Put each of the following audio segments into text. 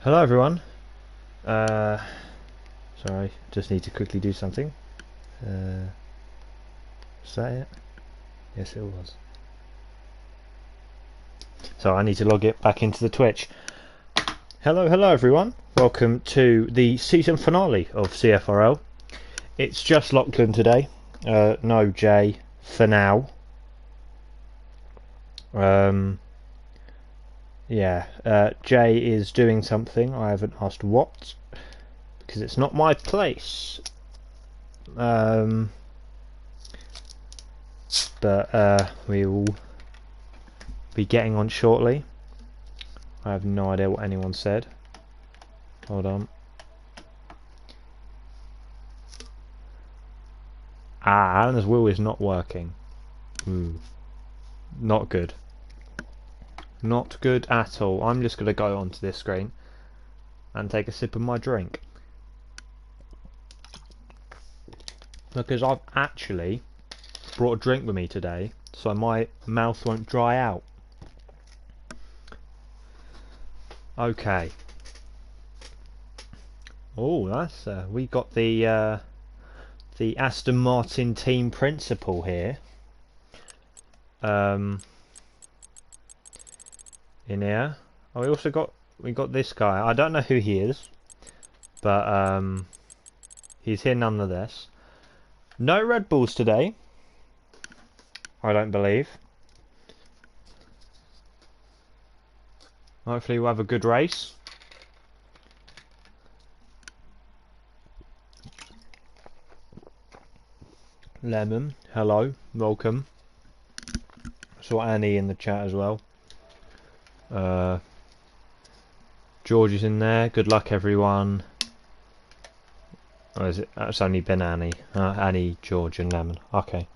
Hello everyone. Uh, Sorry, just need to quickly do something. Was that it? Yes, it was. So I need to log it back into the Twitch. Hello everyone. Welcome to the season finale of CFRL. It's just Lachlan today. No Jay for now. Jay is doing something. I haven't asked what, because it's not my place. But we will be getting on shortly. I have no idea what anyone said. Hold on. Alan's wheel is not working. Not good. Not good at all. I'm just going to go onto this screen and take a sip of my drink. Because I've actually brought a drink with me today, so my mouth won't dry out. Okay. Oh, that's we got the Aston Martin team principal here. In here. Oh, we got this guy. I don't know who he is, but he's here nonetheless. No Red Bulls today, I don't believe. Hopefully we'll have a good race. Lemon, hello, welcome. Saw Annie in the chat as well. George is in there. Good luck, everyone. Oh, is it? It's only been Annie. Annie, George, and Lemon. Okay.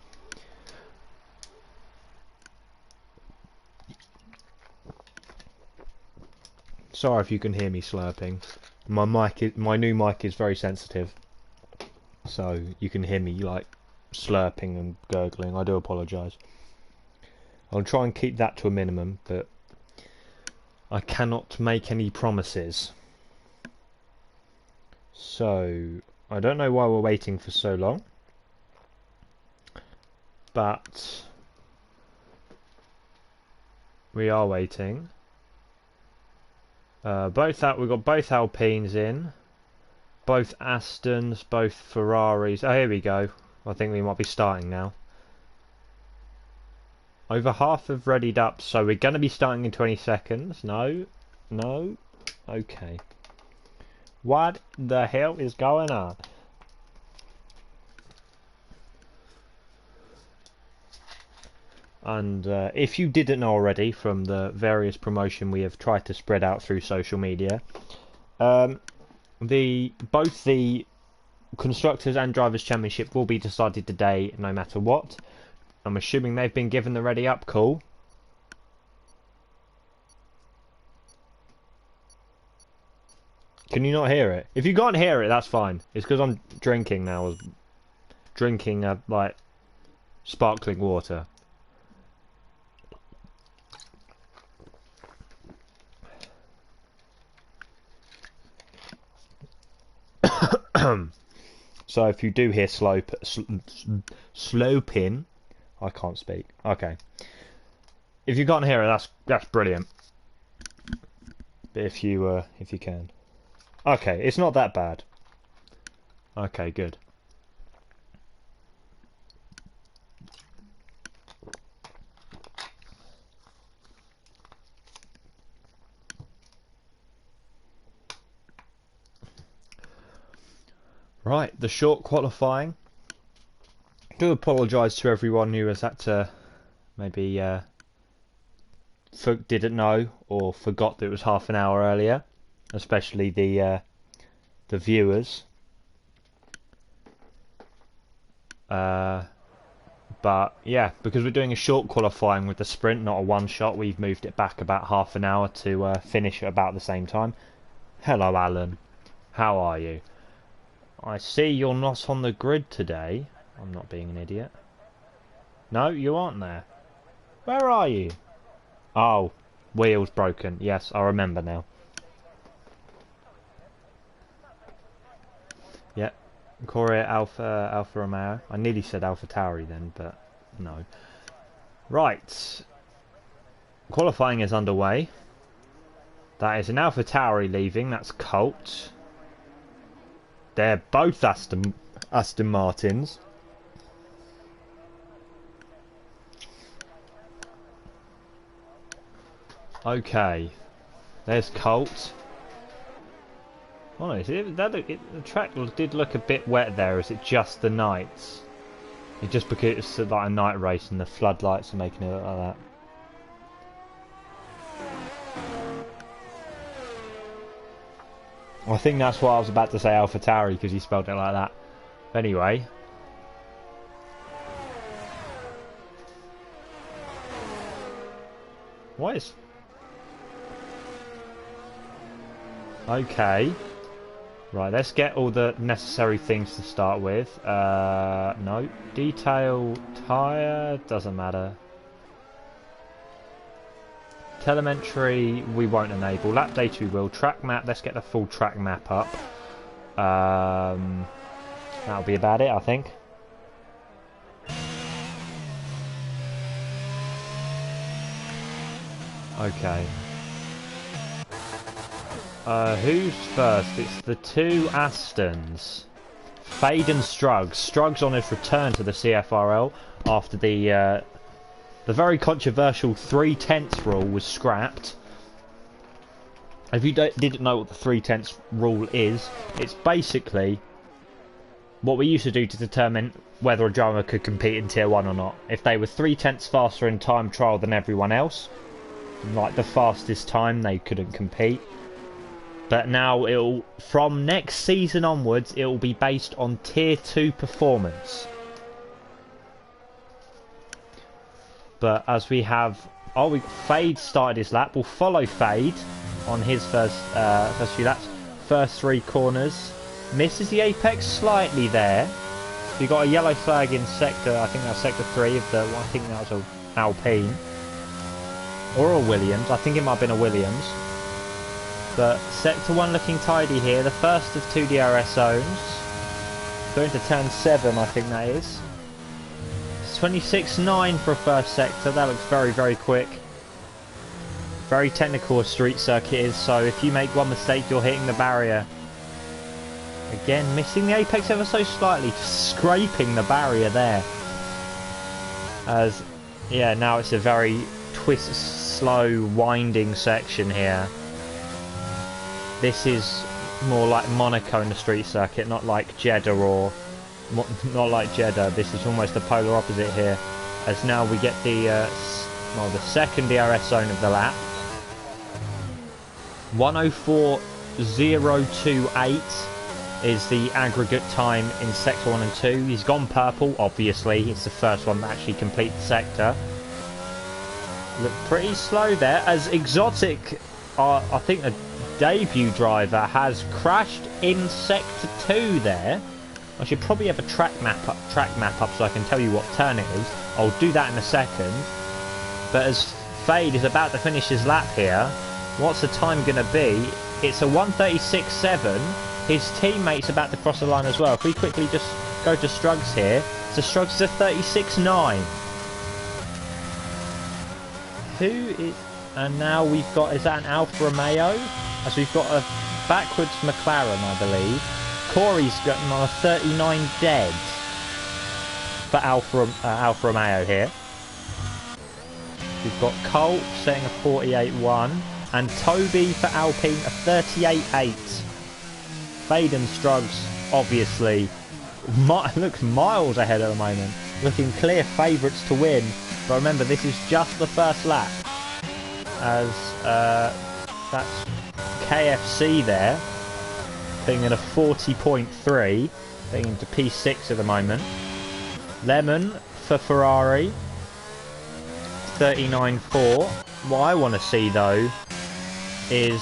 Sorry if you can hear me slurping. My new mic is very sensitive, so you can hear me like slurping and gurgling. I do apologise. I'll try and keep that to a minimum, but I cannot make any promises. So I don't know why we're waiting for so long, but we are waiting. We've got both Alpines in, both Astons, both Ferraris. Oh, here we go. I think we might be starting now. Over half have readied up, so we're going to be starting in 20 seconds. No. Okay. What the hell is going on? And if you didn't know already from the various promotion we have tried to spread out through social media, both the Constructors and Drivers' Championship will be decided today no matter what. I'm assuming they've been given the ready up call. Can you not hear it? If you can't hear it, that's fine. It's because I'm drinking now. Drinking like sparkling water. So if you do hear sloping, I can't speak. Okay. If you can't hear it, that's brilliant. But if you can. Okay, it's not that bad. Okay, good. Right, the short qualifying. I do apologise to everyone who has had to maybe didn't know or forgot that it was half an hour earlier, especially the viewers. But yeah, because we're doing a short qualifying with the sprint, not a one shot, we've moved it back about half an hour to finish at about the same time. Hello, Alan. How are you? I see you're not on the grid today. I'm not being an idiot. No, you aren't there. Where are you? Oh, wheels broken. Yes, I remember now. Yep. Corey Alfa Romeo. I nearly said Alpha Tauri then, but no. Right. Qualifying is underway. That is an Alpha Tauri leaving. That's Colt. They're both Aston Martins. Okay. There's Colt. Oh no, the track did look a bit wet there. Is it just the nights? It's just because it's like a night race and the floodlights are making it look like that. I think that's what I was about to say, Alpha Tauri, because he spelled it like that. Anyway. What is... Okay. Right, let's get all the necessary things to start with. No. Detail tyre, doesn't matter. Telemetry, we won't enable. Lap data, we will. Track map, let's get the full track map up. That'll be about it, I think. Okay. Who's first? It's the two Astons. Fade and Struggs. Struggs on his return to the CFRL after the very controversial 3/10 rule was scrapped. If you didn't know what the 3/10 rule is, it's basically what we used to do to determine whether a driver could compete in Tier 1 or not. If they were 3/10 faster in time trial than everyone else, like the fastest time, they couldn't compete. But now, from next season onwards, it will be based on Tier 2 performance. But as we have... Oh, Fade started his lap. We'll follow Fade on his first few laps. First 3 corners. Misses the apex slightly there. We got a yellow flag in sector, I think that's sector 3 of the... I think that was an Alpine. Or a Williams. I think it might have been a Williams. But sector 1 looking tidy here. The first of 2 DRS zones. Going to turn 7, I think that is. 26.9 for a first sector. That looks very, very quick. Very technical a street circuit is, so if you make one mistake, you're hitting the barrier. Again, missing the apex ever so slightly, just scraping the barrier there. As, yeah, now it's a very slow, winding section here. This is more like Monaco in the street circuit, not like Jeddah or... Not like Jeddah. This is almost the polar opposite here. As now we get the second DRS zone of the lap. 1:04.028 is the aggregate time in sector 1 and 2. He's gone purple, obviously. It's the first one to actually complete the sector. Look pretty slow there, as Exotic, I think a debut driver, has crashed in sector 2 there. I should probably have a track map up so I can tell you what turn it is. I'll do that in a second. But as Fade is about to finish his lap here, what's the time going to be? It's a 1:36.7. His teammate's about to cross the line as well. If we quickly just go to Struggs here, so Struggs is a 36.9. Who is... And now we've got... Is that an Alfa Romeo? As we've got a backwards McLaren, I believe. Corey's gotten on a 39 dead for Alfa Romeo here. We've got Colt setting a 48.1 and Toby for Alpine a 38.8. Fade and Struggs obviously looks miles ahead at the moment, looking clear favourites to win. But remember, this is just the first lap, as that's KFC there. Being at a 40.3, being into P6 at the moment. Lemon for Ferrari, 39.4. What I want to see though is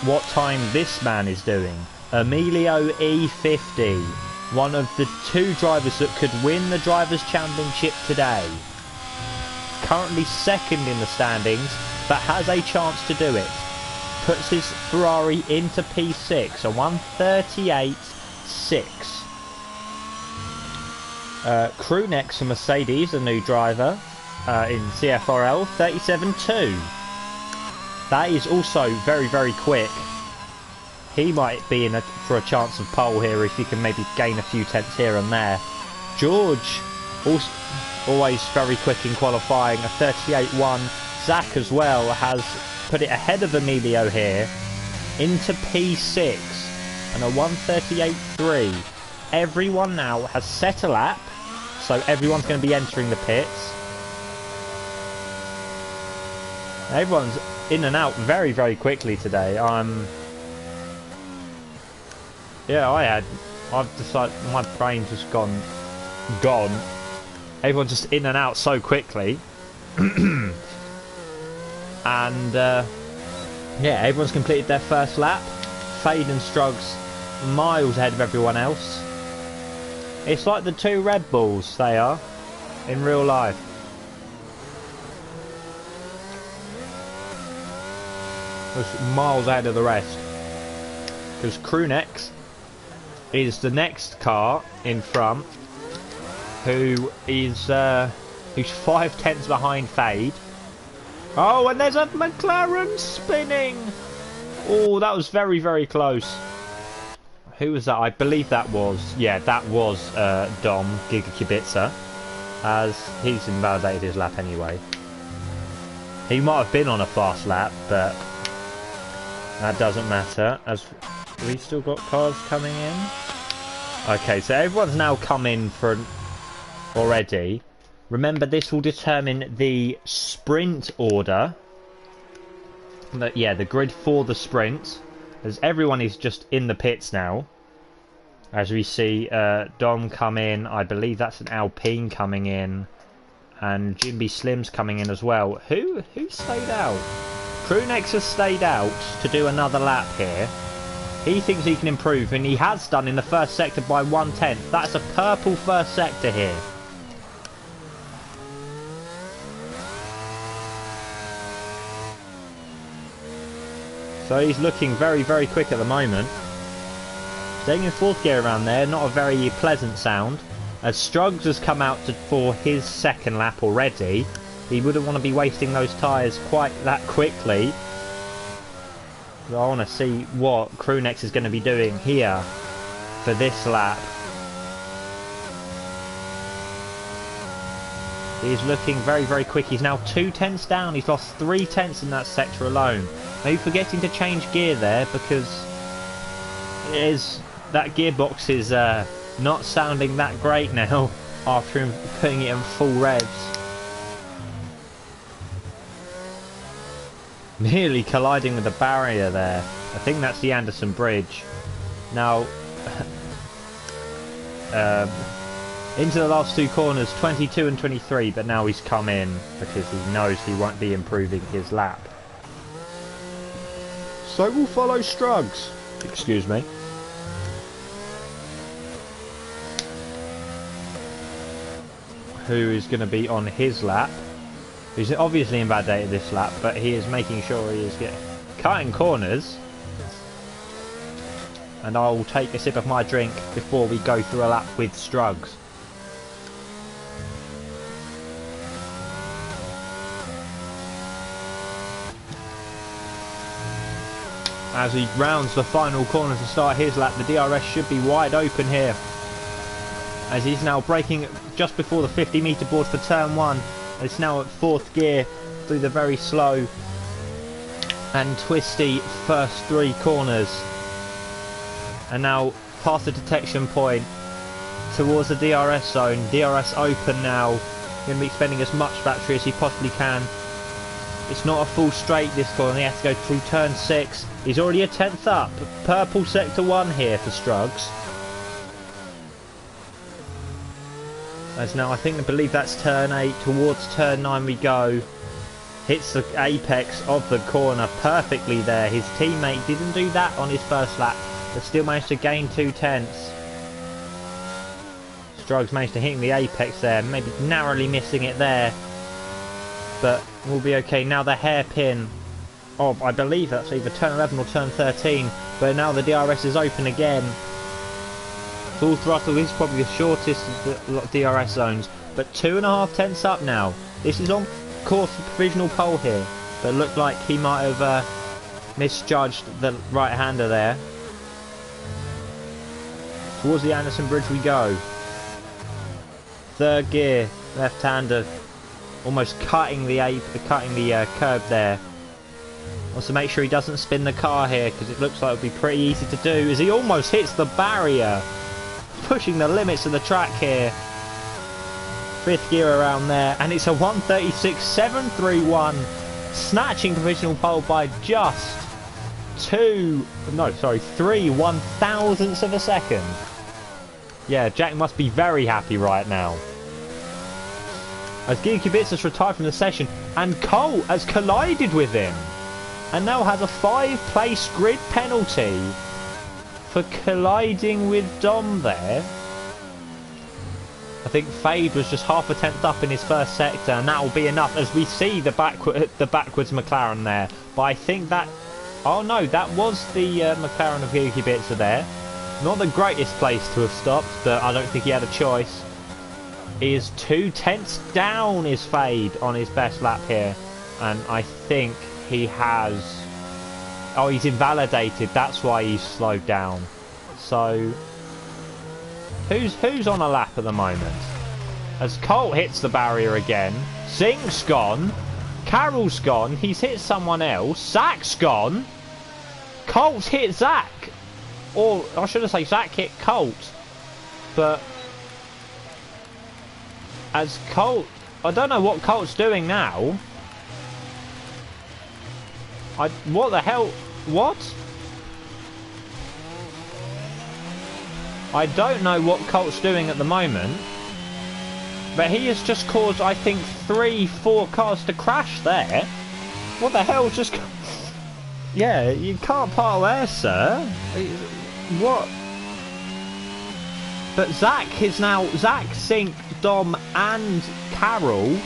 what time this man is doing. Emilio E50, one of the 2 drivers that could win the Drivers' Championship today. Currently second in the standings, but has a chance to do it. Puts his Ferrari into P6, a 1:38 6. Crew next to Mercedes, a new driver in CFRL, 37.2. That is also very, very quick. He might be in for a chance of pole here if he can maybe gain a few tenths here and there. George, also, always very quick in qualifying, a 38.1. Zach as well has put it ahead of Emilio here into P6 and a 138.3. Everyone now has set a lap, so everyone's going to be entering the pits. Everyone's in and out very, very quickly today. I've decided my brain's just gone. Everyone's just in and out so quickly. And yeah, everyone's completed their first lap. Fade and Struggs miles ahead of everyone else. It's like the 2 Red Bulls they are in real life. Just miles ahead of the rest. Because Crewnex is the next car in front, who is who's 5 tenths behind Fade. Oh, and there's a McLaren spinning. Oh, that was very, very close. Who was that? I believe that was, yeah, that was Dom Giga Kubica, as he's invalidated his lap anyway. He might have been on a fast lap, but that doesn't matter, as we've still got cars coming in. Okay, so everyone's now come in for already. Remember, this will determine the sprint order. Yeah, the grid for the sprint, as everyone is just in the pits now. As we see Dom come in, I believe that's an Alpine coming in, and Jimby Slim's coming in as well. Who stayed out? Crewnex has stayed out to do another lap here. He thinks he can improve, and he has done in the first sector by 1/10. That's a purple first sector here. So he's looking very, very quick at the moment. Staying in 4th gear around there, not a very pleasant sound. As Struggs has come out for his 2nd lap already. He wouldn't want to be wasting those tyres quite that quickly. So I want to see what Crewnex is going to be doing here for this lap. He's looking very, very quick. He's now 2 tenths down. He's lost 3 tenths in that sector alone. Maybe forgetting to change gear there, because that gearbox is not sounding that great now after him putting it in full revs. Nearly colliding with the barrier there. I think that's the Anderson Bridge. Now, into the last 2 corners, 22 and 23, but now he's come in because he knows he won't be improving his lap. So we'll follow Struggs. Excuse me. Who is going to be on his lap. He's obviously invalidated this lap, but he is making sure he is cutting corners. And I'll take a sip of my drink before we go through a lap with Struggs. As he rounds the final corner to start his lap, the DRS should be wide open here. As he's now braking just before the 50-metre board for turn 1. It's now at 4th gear through the very slow and twisty first 3 corners. And now past the detection point towards the DRS zone. DRS open now. Going to be spending as much battery as he possibly can. It's not a full straight this corner. He has to go through turn 6. He's already a 10th up. Purple sector 1 here for Struggs. As now I believe that's turn 8. Towards turn 9 we go. Hits the apex of the corner perfectly there. His teammate didn't do that on his first lap, but still managed to gain 2 tenths. Struggs managed to hit the apex there, maybe narrowly missing it there. But we'll be okay. Now the hairpin of, I believe that's either turn 11 or turn 13. But now the DRS is open again. Full throttle is probably the shortest of the DRS zones, but 2.5 tenths up now. This is on course for provisional pole here, but it looked like he might have misjudged the right-hander there. Towards the Anderson Bridge we go. Third gear, left-hander, almost cutting the curb there. Wants to make sure he doesn't spin the car here, because it looks like it would be pretty easy to do, as he almost hits the barrier. Pushing the limits of the track here. Fifth gear around there, and it's a 1:36.731, snatching provisional pole by just 3 1/1000ths of a second. Yeah, Jack must be very happy right now. As Guido Kubica's retired from the session, and Cole has collided with him, and now has a 5-place grid penalty for colliding with Dom there. I think Fade was just 1/2 tenth up in his first sector, and that will be enough as we see the backwards McLaren there. But I think that... Oh no, that was the McLaren of Guido Kubica there. Not the greatest place to have stopped, but I don't think he had a choice. He is 2 tenths down his Fade on his best lap here. And I think he has... Oh, he's invalidated. That's why he's slowed down. So... Who's on a lap at the moment? As Colt hits the barrier again. Zink's gone. Carroll's gone. He's hit someone else. Zach's gone. Colt's hit Zach. Or, I should have said Zach hit Colt. But... As Colt... I don't know what Colt's doing now. What the hell? What? I don't know what Colt's doing at the moment. But he has just caused, I think, 3-4 cars to crash there. What the hell just... Yeah, you can't park there, sir. What? But Zach is now... Zach, Zink, Dom and Carroll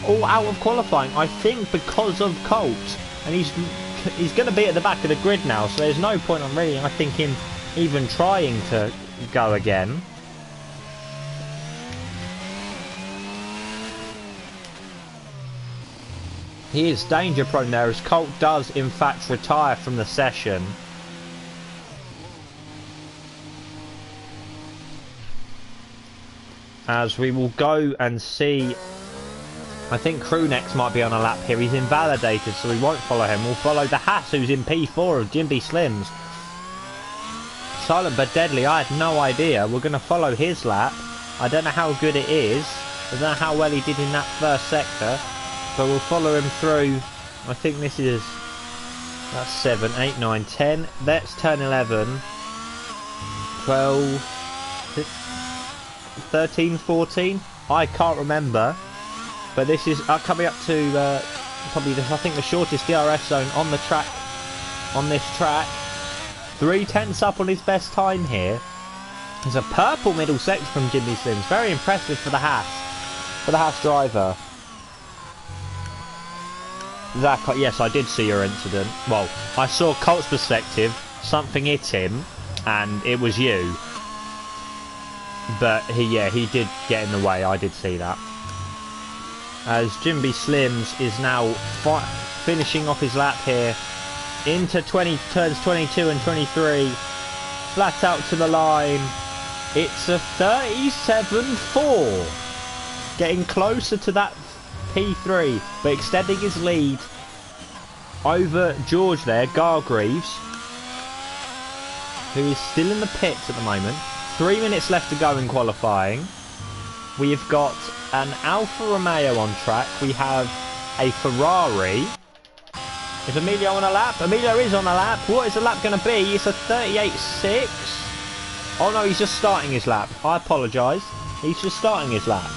all out of qualifying, I think, because of Colt. And he's going to be at the back of the grid now, so there's no point on really, I think, him even trying to go again. He is danger prone there, as Colt does in fact retire from the session. As we will go and see, I think Krunex might be on a lap here. He's invalidated, so we won't follow him. We'll follow the Haas, who's in P4 of Jimby Slims. Silent but deadly, I had no idea. We're going to follow his lap. I don't know how good it is. I don't know how well he did in that first sector. But we'll follow him through. I think this is... That's 7, 8, 9, 10. Let's turn 11. 12... 13, 14? I can't remember. But this is coming up to probably, I think, the shortest DRS zone on the track. On this track. 3 tenths up on his best time here. There's a purple middle section from Jimmy Slims. Very impressive for the Haas. For the Haas driver. Zach, yes, I did see your incident. Well, I saw Colt's perspective. Something hit him, and it was you. But he did get in the way. I did see that. As Jimby Slims is now finishing off his lap here into turns 22 and 23, flat out to the line. It's a 37.4, getting closer to that P3, but extending his lead over George there, Gargreaves, who is still in the pits at the moment. 3 minutes left to go in qualifying. We've got an Alfa Romeo on track. We have a Ferrari. Is Emilio on a lap? Emilio is on a lap. What is the lap going to be? It's a 38.6. Oh no, he's just starting his lap. I apologise. He's just starting his lap.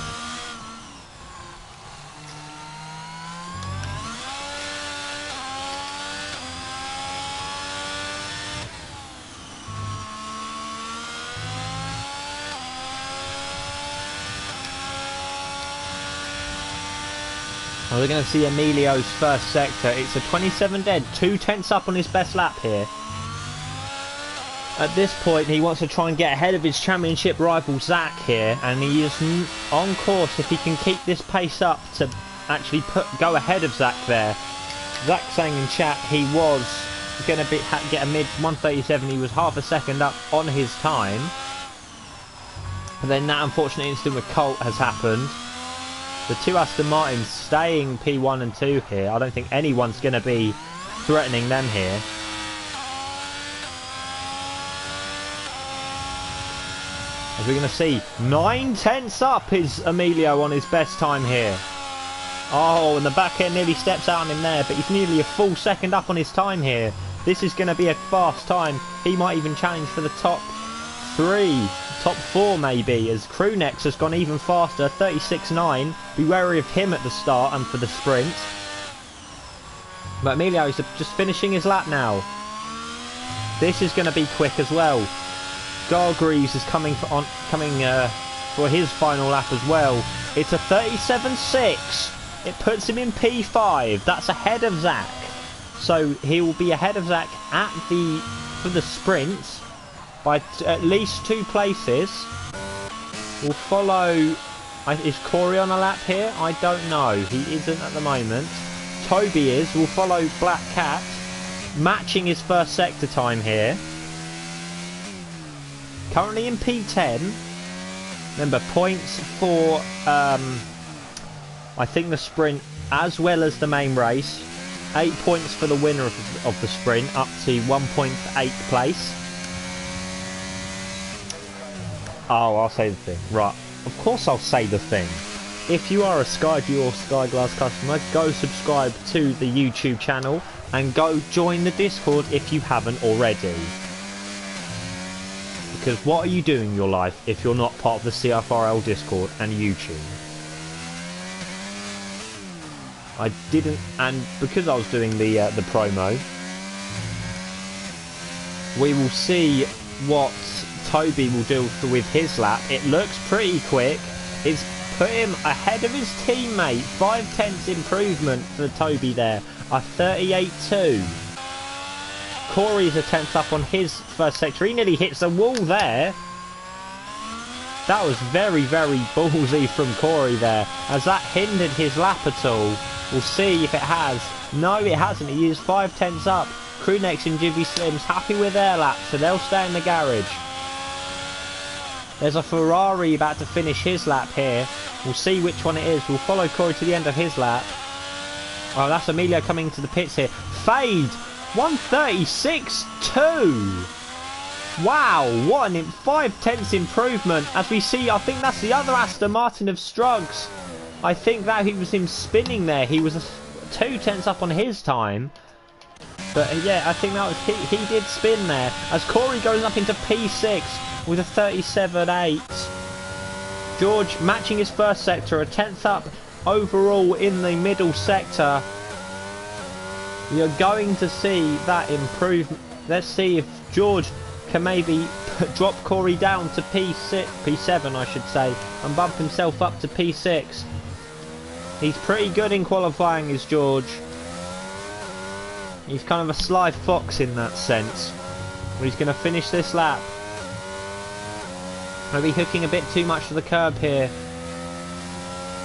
We're going to see Emilio's first sector. It's a 27 dead, 2 tenths up on his best lap here. At this point, he wants to try and get ahead of his championship rival Zach here, and he is on course if he can keep this pace up to actually go ahead of Zach there. Zach saying in chat he was going to get a mid 1:37. He was half a second up on his time. And then that unfortunate incident with Colt has happened. The two Aston Martins staying P1 and 2 here. I don't think anyone's going to be threatening them here. As we're going to see, 9/10 up is Emilio on his best time here. Oh, and the back end nearly steps out on him there, but he's nearly a full second up on his time here. This is going to be a fast time. He might even challenge for the top 3, top 4 maybe, as Crewnex has gone even faster, 36.9. Be wary of him at the start and for the sprint. But Emilio is just finishing his lap now. This is going to be quick as well. Gargreaves is coming for his final lap as well. It's a 37.6. It puts him in P5. That's ahead of Zach. So he will be ahead of Zach for the sprint by at least 2 places. We'll follow. Is Corey on a lap here? I don't know. He isn't at the moment. Toby is. We'll follow Black Cat, matching his first sector time here. Currently in P10. Remember, points for I think the sprint as well as the main race. 8 points for the winner of the sprint, up to 1.8 place. Oh, I'll say the thing. Right, of course I'll say the thing. If you are a Skyview or Skyglass customer, go subscribe to the YouTube channel and go join the Discord if you haven't already. Because what are you doing in your life if you're not part of the CFRL Discord and YouTube? I didn't, and because I was doing the promo, we will see what Toby will do with his lap. It looks pretty quick. It's put him ahead of his teammate. 5/10 improvement for Toby there. A 38.2. Corey's a 10th up on his first sector. He nearly hits the wall there. That was very, very ballsy from Corey there. Has that hindered his lap at all? We'll see if it has. No, it hasn't. He is 5/10 up. Crewnex and Jibby Slims happy with their lap, so they'll stay in the garage. There's a Ferrari about to finish his lap here. We'll see which one it is. We'll follow Corey to the end of his lap. Oh, that's Emilio coming to the pits here. Fade! 136.2. Wow, what an 5/10 improvement. As we see, I think that's the other Aston Martin of Struggs. I think that he was him spinning there. He was 2/10 up on his time. But yeah, I think that was he did spin there. As Corey goes up into P6 with a 37.8. George matching his first sector, a 10th up overall in the middle sector. You're going to see that improvement. Let's see if George can maybe drop Corey down to P7 I should say, and bump himself up to P6. He's pretty good in qualifying, is George. He's kind of a sly fox in that sense. He's going to finish this lap. Maybe hooking a bit too much to the curb here.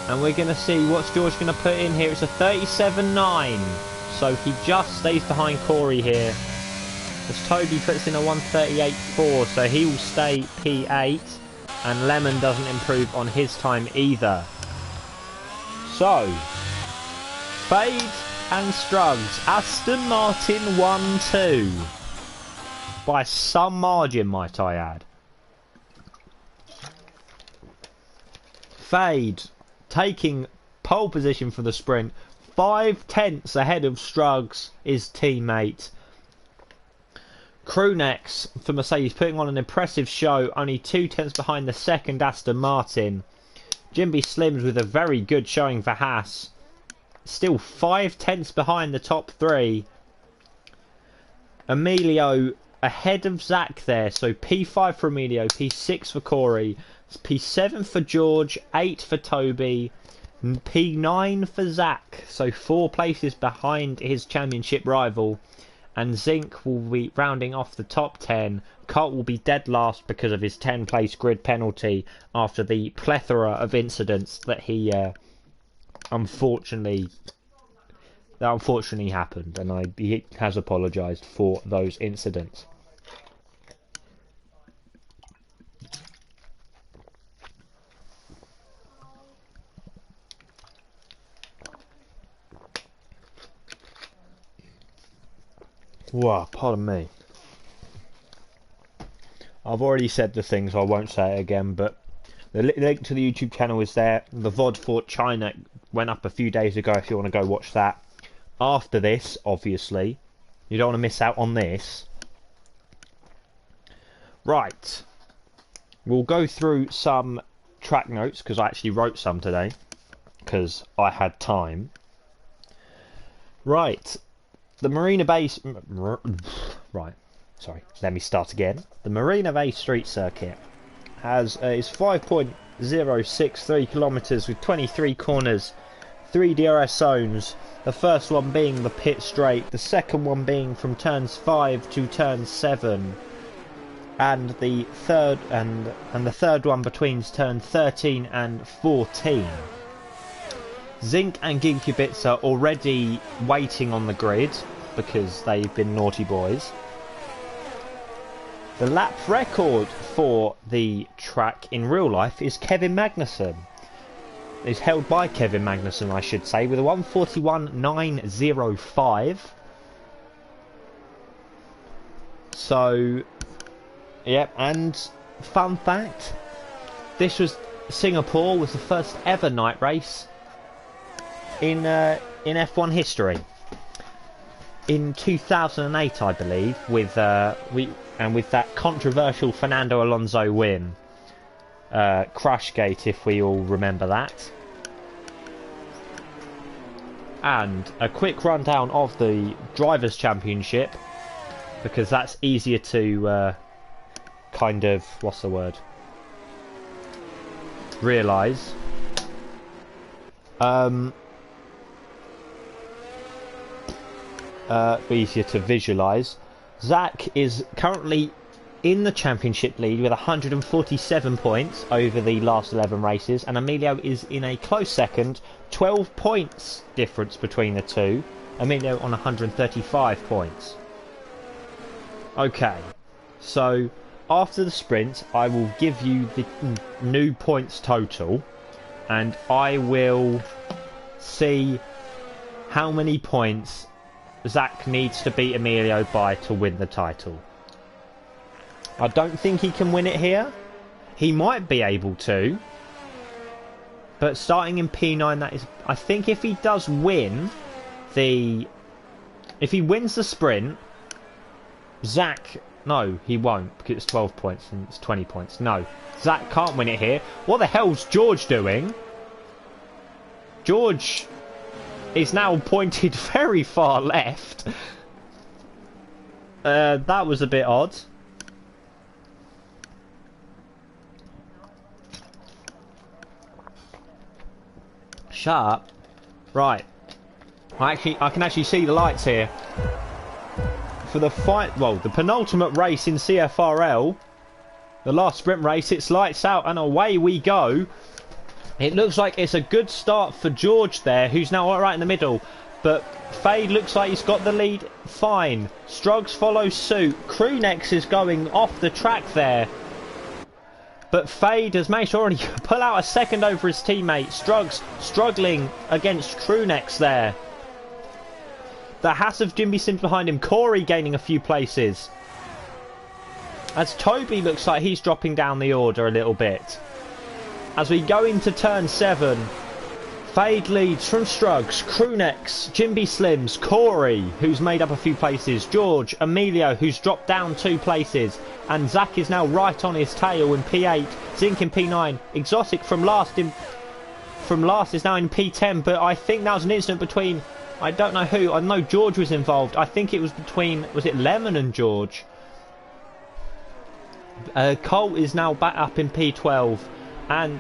And we're going to see what's George going to put in here. It's a 37.9. So he just stays behind Corey here. As Toby puts in a 138.4, so he will stay P8. And Lemon doesn't improve on his time either. So, Fade and Struggs. Aston Martin 1-2. By some margin, might I add. Fade taking pole position for the sprint. 5/10 ahead of Struggs, his teammate. Crewnex for Mercedes putting on an impressive show, only 2/10 behind the second Aston Martin. Jimby Slims with a very good showing for Haas. Still 5/10 behind the top 3. Emilio ahead of Zach there, so P5 for Emilio, P6 for Corey, P7 for George, 8 for Toby, P9 for Zach, so 4 places behind his championship rival. and Zink will be rounding off the top 10. Colt will be dead last because of his 10-place grid penalty after the plethora of incidents that he unfortunately happened, and he has apologised for those incidents. Wow, pardon me. I've already said the thing, so I won't say it again, but the link to the YouTube channel is there. The VOD for China went up a few days ago if you want to go watch that. After this, obviously, you don't want to miss out on this. Right. We'll go through some track notes, because I actually wrote some today, because I had time. Right. The Marina Bay... Right. Sorry. Let me start again. The Marina Bay Street Circuit is 5.063 kilometres with 23 corners, 3 DRS zones. The first one being the pit straight, the second one being from turns 5 to turn 7, and the third one between turn 13 and 14. Zink and Gigabits are already waiting on the grid because they've been naughty boys. The lap record for the track in real life is Kevin Magnussen. It's held by Kevin Magnussen, I should say, with a 1:41.905. So, yep, and fun fact, Singapore was the first ever night race in F1 history. In 2008, I believe, with that controversial Fernando Alonso win, Crashgate, if we all remember that. And a quick rundown of the Drivers' Championship, because that's easier to kind of, what's the word, realise. Easier to visualise. Zach is currently in the championship lead with 147 points over the last 11 races, and Emilio is in a close second, 12 points difference between the two. Emilio on 135 points. Okay, so after the sprint I will give you the new points total, and I will see how many points Zach needs to beat Emilio by to win the title. I don't think he can win it here. He might be able to, but starting in P9, that is, I think if he does win if he wins the sprint, Zach, no, he won't, because it's 12 points and it's 20 points. No, Zach can't win it here. What the hell's George doing? George is now pointed very far left. That was a bit odd. Shut up. Right. I can actually see the lights here. For the the penultimate race in CFRL, the last sprint race, it's lights out and away we go. It looks like it's a good start for George there, who's now right in the middle. But Fade looks like he's got the lead fine. Struggs follows suit. Crewnex is going off the track there. But Fade has managed to already pull out a second over his teammate. Struggs struggling against Crewnex there. The Hass of Jimby Sims behind him. Corey gaining a few places. As Toby looks like he's dropping down the order a little bit. As we go into turn 7, Fade leads from Struggs, Crewnex, Jimby Slims, Corey, who's made up a few places, George, Emilio, who's dropped down 2 places, and Zach is now right on his tail in P8, Zink in P9, Exotic from last is now in P10, but I think that was an incident between, I don't know who, I know George was involved, I think it was between, was it Lemon and George? Cole is now back up in P12. And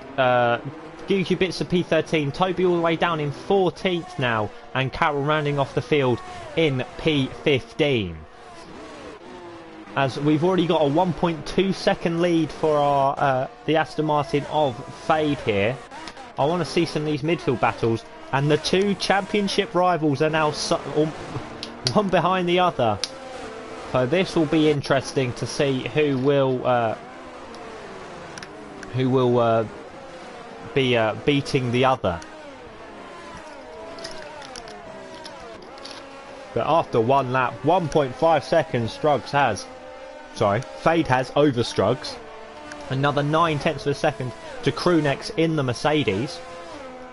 Gucci Bits of P13, Toby all the way down in 14th now, and Carol rounding off the field in P15. as we've already got a 1.2 second lead for our the Aston Martin of Fade here. I want to see some of these midfield battles, and the two championship rivals are now one behind the other. So this will be interesting to see who will be beating the other. But after one lap, 1.5 seconds, Fade has over Struggs. Another 9/10 of a second to Crewnex in the Mercedes.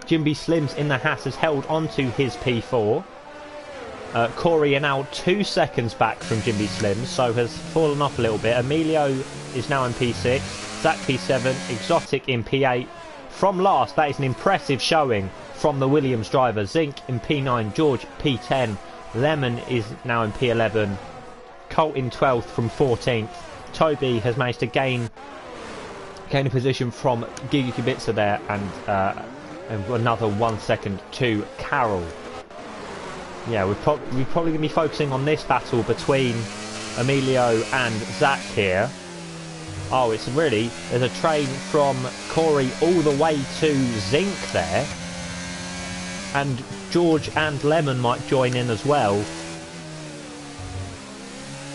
Jimby Slims in the Haas has held onto his P4. Corey are now 2 seconds back from Jimby Slims, so has fallen off a little bit. Emilio is now in P6, Zach P7, Exotic in P8. From last, that is an impressive showing from the Williams driver. Zink in P9, George P10, Lemon is now in P11, Colt in 12th from 14th. Toby has managed to gain a position from Giga Kubica there, and another 1 second to Carroll. Yeah, we're probably going to be focusing on this battle between Emilio and Zach here. Oh, it's really, there's a train from Corey all the way to Zink there. And George and Lemon might join in as well.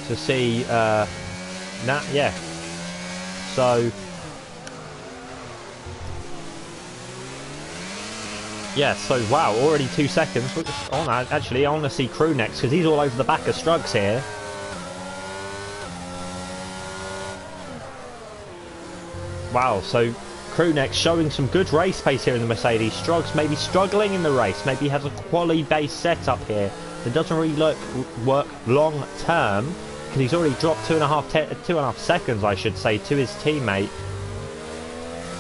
To see, yeah. So, yeah, so wow, already 2 seconds. Oh no, actually, I want to see Crewnex because he's all over the back of Struggs here. Wow, so Crewnex showing some good race pace here in the Mercedes. Struggs maybe struggling in the race. Maybe he has a quali-based setup here that doesn't really work long term, because he's already dropped 2.5 seconds, I should say, to his teammate.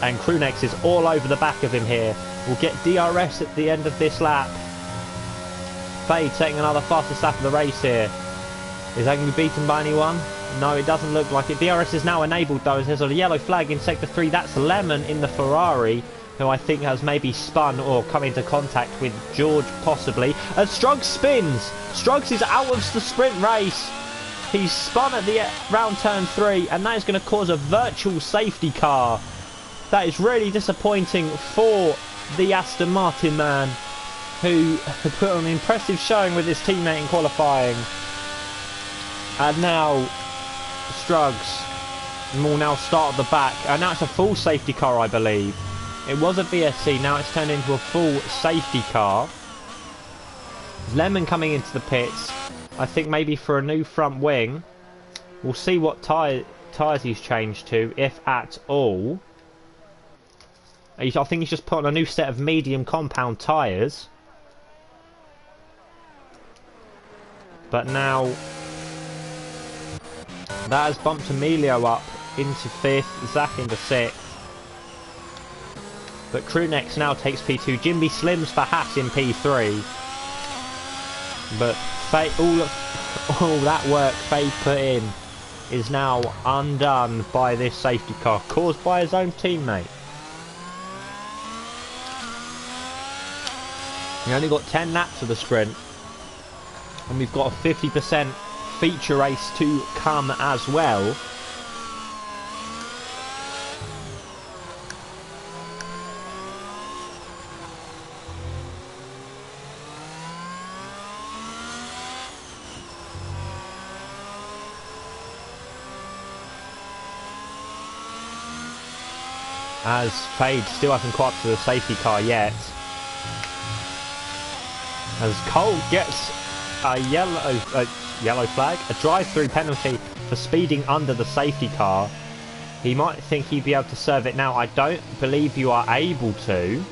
And Crewnex is all over the back of him here. We'll get DRS at the end of this lap. Fade taking another fastest lap of the race here. Is that going to be beaten by anyone? No, it doesn't look like it. DRS is now enabled though, as there's a yellow flag in Sector 3. That's Lemon in the Ferrari, who I think has maybe spun or come into contact with George possibly. As Struggs spins! Struggs is out of the sprint race. He's spun at the round turn 3, and that is going to cause a virtual safety car. That is really disappointing for the Aston Martin man, who put on an impressive showing with his teammate in qualifying. And now Struggs will now start at the back, and now it's a full safety car, I believe. It was a VSC, now it's turned into a full safety car. Lemon coming into the pits, I think maybe for a new front wing. We'll see what tyres he's changed to, if at all. I think he's just put on a new set of medium compound tyres. But now that has bumped Emilio up into 5th, Zach into 6th. But Crewnex now takes P2. Jimby Slims for Haas in P3. But all that work Fade put in is now undone by this safety car, caused by his own teammate. We only got 10 laps of the sprint, and we've got a 50% feature race to come as well. As Fade still hasn't caught up to the safety car yet. As Cole gets a yellow flag, a drive-through penalty for speeding under the safety car. He might think he'd be able to serve it now. I don't believe you are able to.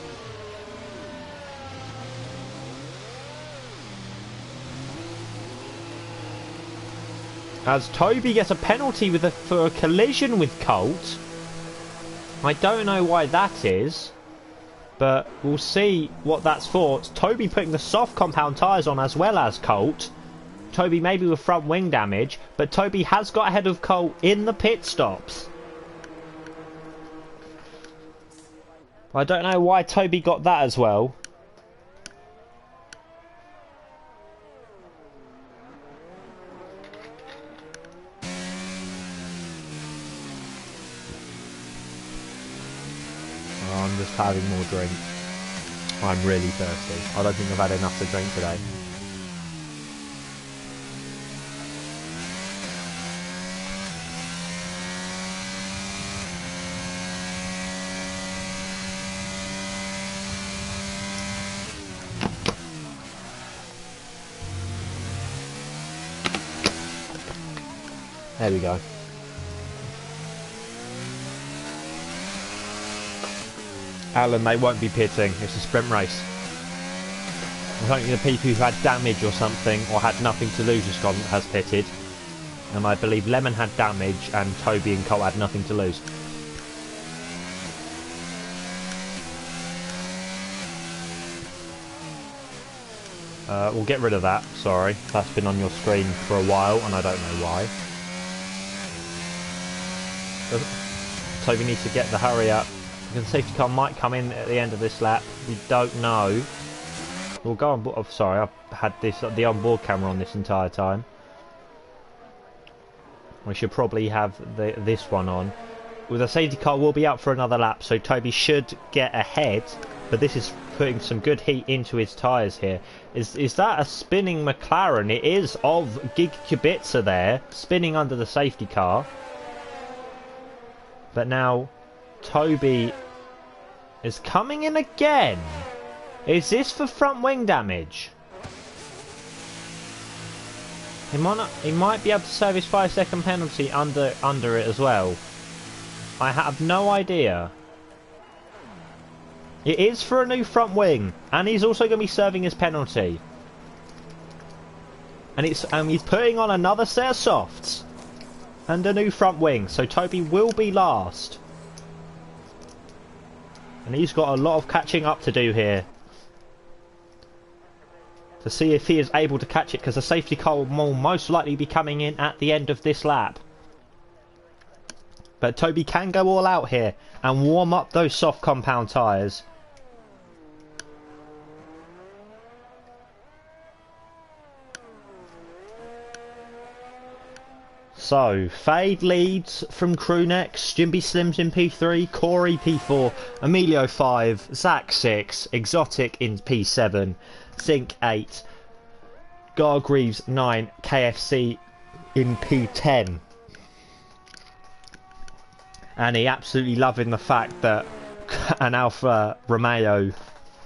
As Toby gets a penalty for a collision with Colt. I don't know why that is, but we'll see what that's for. It's Toby putting the soft compound tyres on as well as Colt. Toby maybe with front wing damage, but Toby has got ahead of Colt in the pit stops. I don't know why Toby got that as well. I'm just having more drink. I'm really thirsty. I don't think I've had enough to drink today. There we go. Alan, they won't be pitting. It's a sprint race. I think the people who had damage or something or had nothing to lose has pitted. And I believe Lemon had damage and Toby and Cole had nothing to lose. We'll get rid of that, sorry. That's been on your screen for a while and I don't know why. Toby needs to get the hurry up. The safety car might come in at the end of this lap. We don't know. We'll go on board. Oh, sorry, I've had the onboard camera on this entire time. We should probably have this one on. Well, the safety car will be out for another lap, so Toby should get ahead. But this is putting some good heat into his tyres here. Is that a spinning McLaren? It is, of Gig Kubica there, spinning under the safety car. But now Toby is coming in again. Is this for front wing damage? He might be able to serve his 5-second penalty under it as well. I have no idea. It is for a new front wing, and he's also going to be serving his penalty. And he's putting on another set of softs and a new front wing, so Toby will be last. And he's got a lot of catching up to do here to see if he is able to catch it, because the safety car will most likely be coming in at the end of this lap. But Toby can go all out here and warm up those soft compound tyres. So, Fade leads from crew next, Jimby Slims in P3, Corey P4, Emilio 5, Zach 6, Exotic in P7, Zink 8, Gargreaves 9, KFC in P10. And he absolutely loving the fact that an Alfa Romeo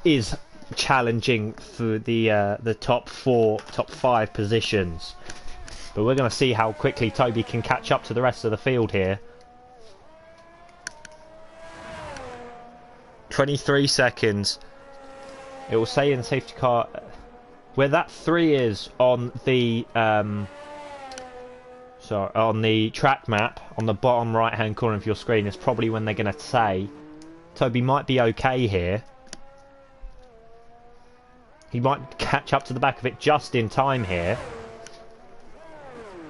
is challenging for the top 5 positions. But we're going to see how quickly Toby can catch up to the rest of the field here. 23 seconds. It will say in the safety car where that 3 is on the on the track map on the bottom right hand corner of your screen is probably when they're going to say Toby might be okay here. He might catch up to the back of it just in time here.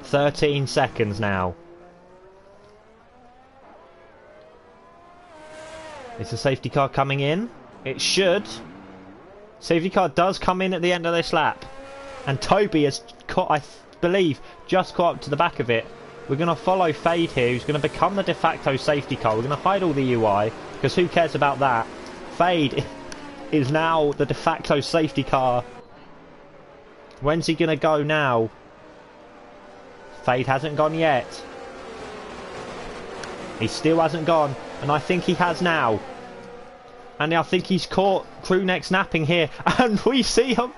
13 seconds now. Is the safety car coming in? It should. Safety car does come in at the end of this lap. And Toby has caught, I believe, just caught up to the back of it. We're going to follow Fade here, who's going to become the de facto safety car. We're going to hide all the UI, because who cares about that? Fade is now the de facto safety car. When's he going to go now? Fade hasn't gone yet. He still hasn't gone, and I think he has now. And I think he's caught crew next napping here, and we see him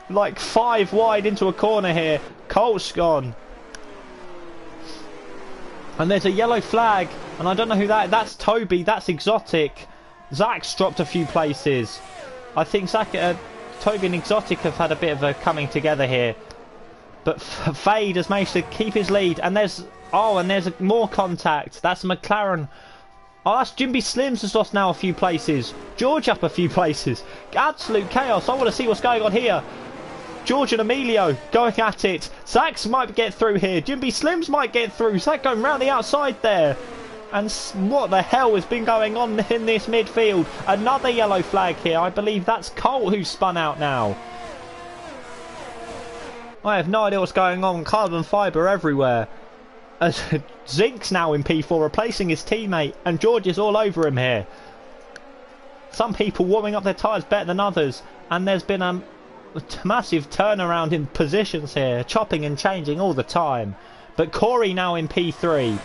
like 5 wide into a corner here. Colt's gone. And there's a yellow flag, and I don't know who that's Toby, that's Exotic. Zach's dropped a few places. I think Toby and Exotic have had a bit of a coming together here. But Fade has managed to keep his lead, and there's more contact. That's McLaren. Oh, that's Jimby Slims has lost now a few places. George up a few places. Absolute chaos. I want to see what's going on here. George and Emilio going at it. Zach might get through here. Jimby Slims might get through. Zach going round the outside there. And what the hell has been going on in this midfield? Another yellow flag here. I believe that's Colt who's spun out now. I have no idea what's going on. Carbon fibre everywhere. As Zink's now in P4 replacing his teammate, and George is all over him here. Some people warming up their tyres better than others, and there's been a massive turnaround in positions here, chopping and changing all the time. But Corey now in P3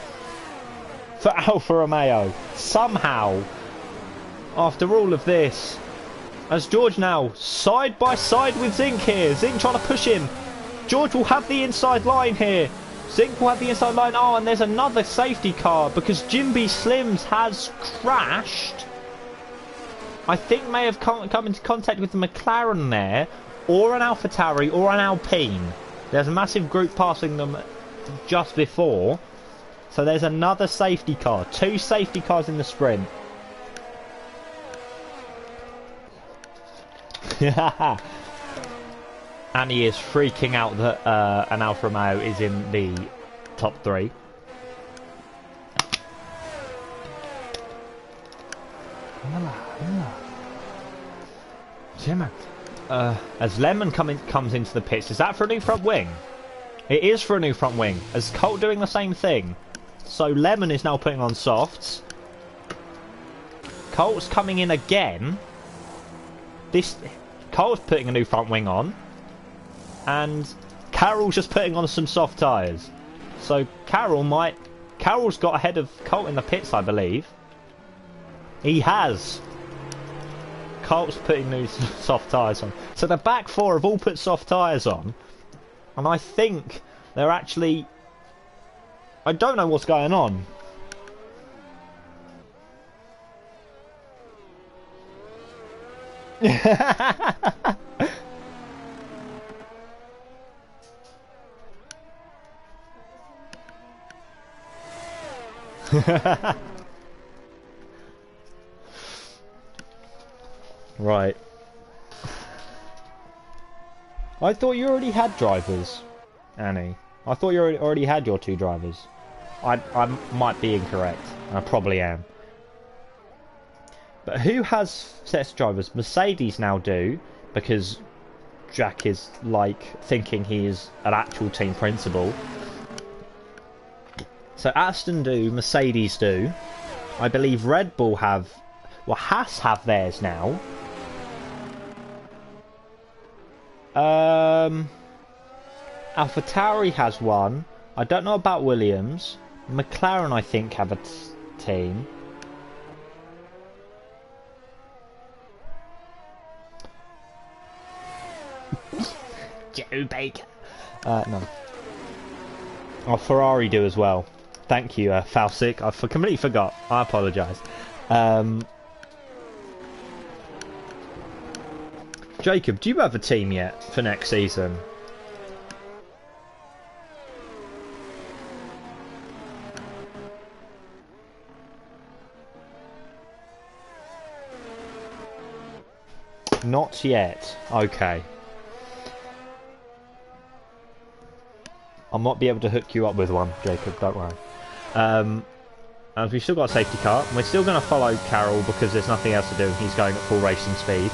for Alfa Romeo. Somehow, after all of this, as George now side by side with Zink here. Zink trying to push him. George will have the inside line here. Zink will have the inside line. Oh, and there's another safety car because Jimby Slims has crashed. I think may have come into contact with the McLaren there, or an AlphaTauri, or an Alpine. There's a massive group passing them just before. So there's another safety car. 2 safety cars in the sprint. And he is freaking out that an Alfa Romeo is in the top 3. As Lemon comes into the pits, is that for a new front wing? It is for a new front wing. As Colt doing the same thing. So Lemon is now putting on softs. Colt's coming in again. Colt's putting a new front wing on. And Carroll's just putting on some soft tyres. So Carroll's got ahead of Colt in the pits, I believe. He has. Colt's putting new soft tyres on. So the back 4 have all put soft tyres on. And I think they're actually... I don't know what's going on. Right. I thought you already had drivers, Annie. I thought you already had your 2 drivers. I might be incorrect. I probably am. But who has sets of drivers? Mercedes now do, because Jack is like thinking he is an actual team principal. So Aston do, Mercedes do. I believe Red Bull have, well, Haas have theirs now. AlphaTauri has one. I don't know about Williams. McLaren, I think, have a team. Joe Baker. No. Oh, Ferrari do as well. Thank you, Falsic. I completely forgot. I apologise. Jacob, do you have a team yet for next season? Not yet. Okay. I might be able to hook you up with one, Jacob, don't worry. And we've still got a safety car. We're still going to follow Carroll because there's nothing else to do. He's going at full racing speed.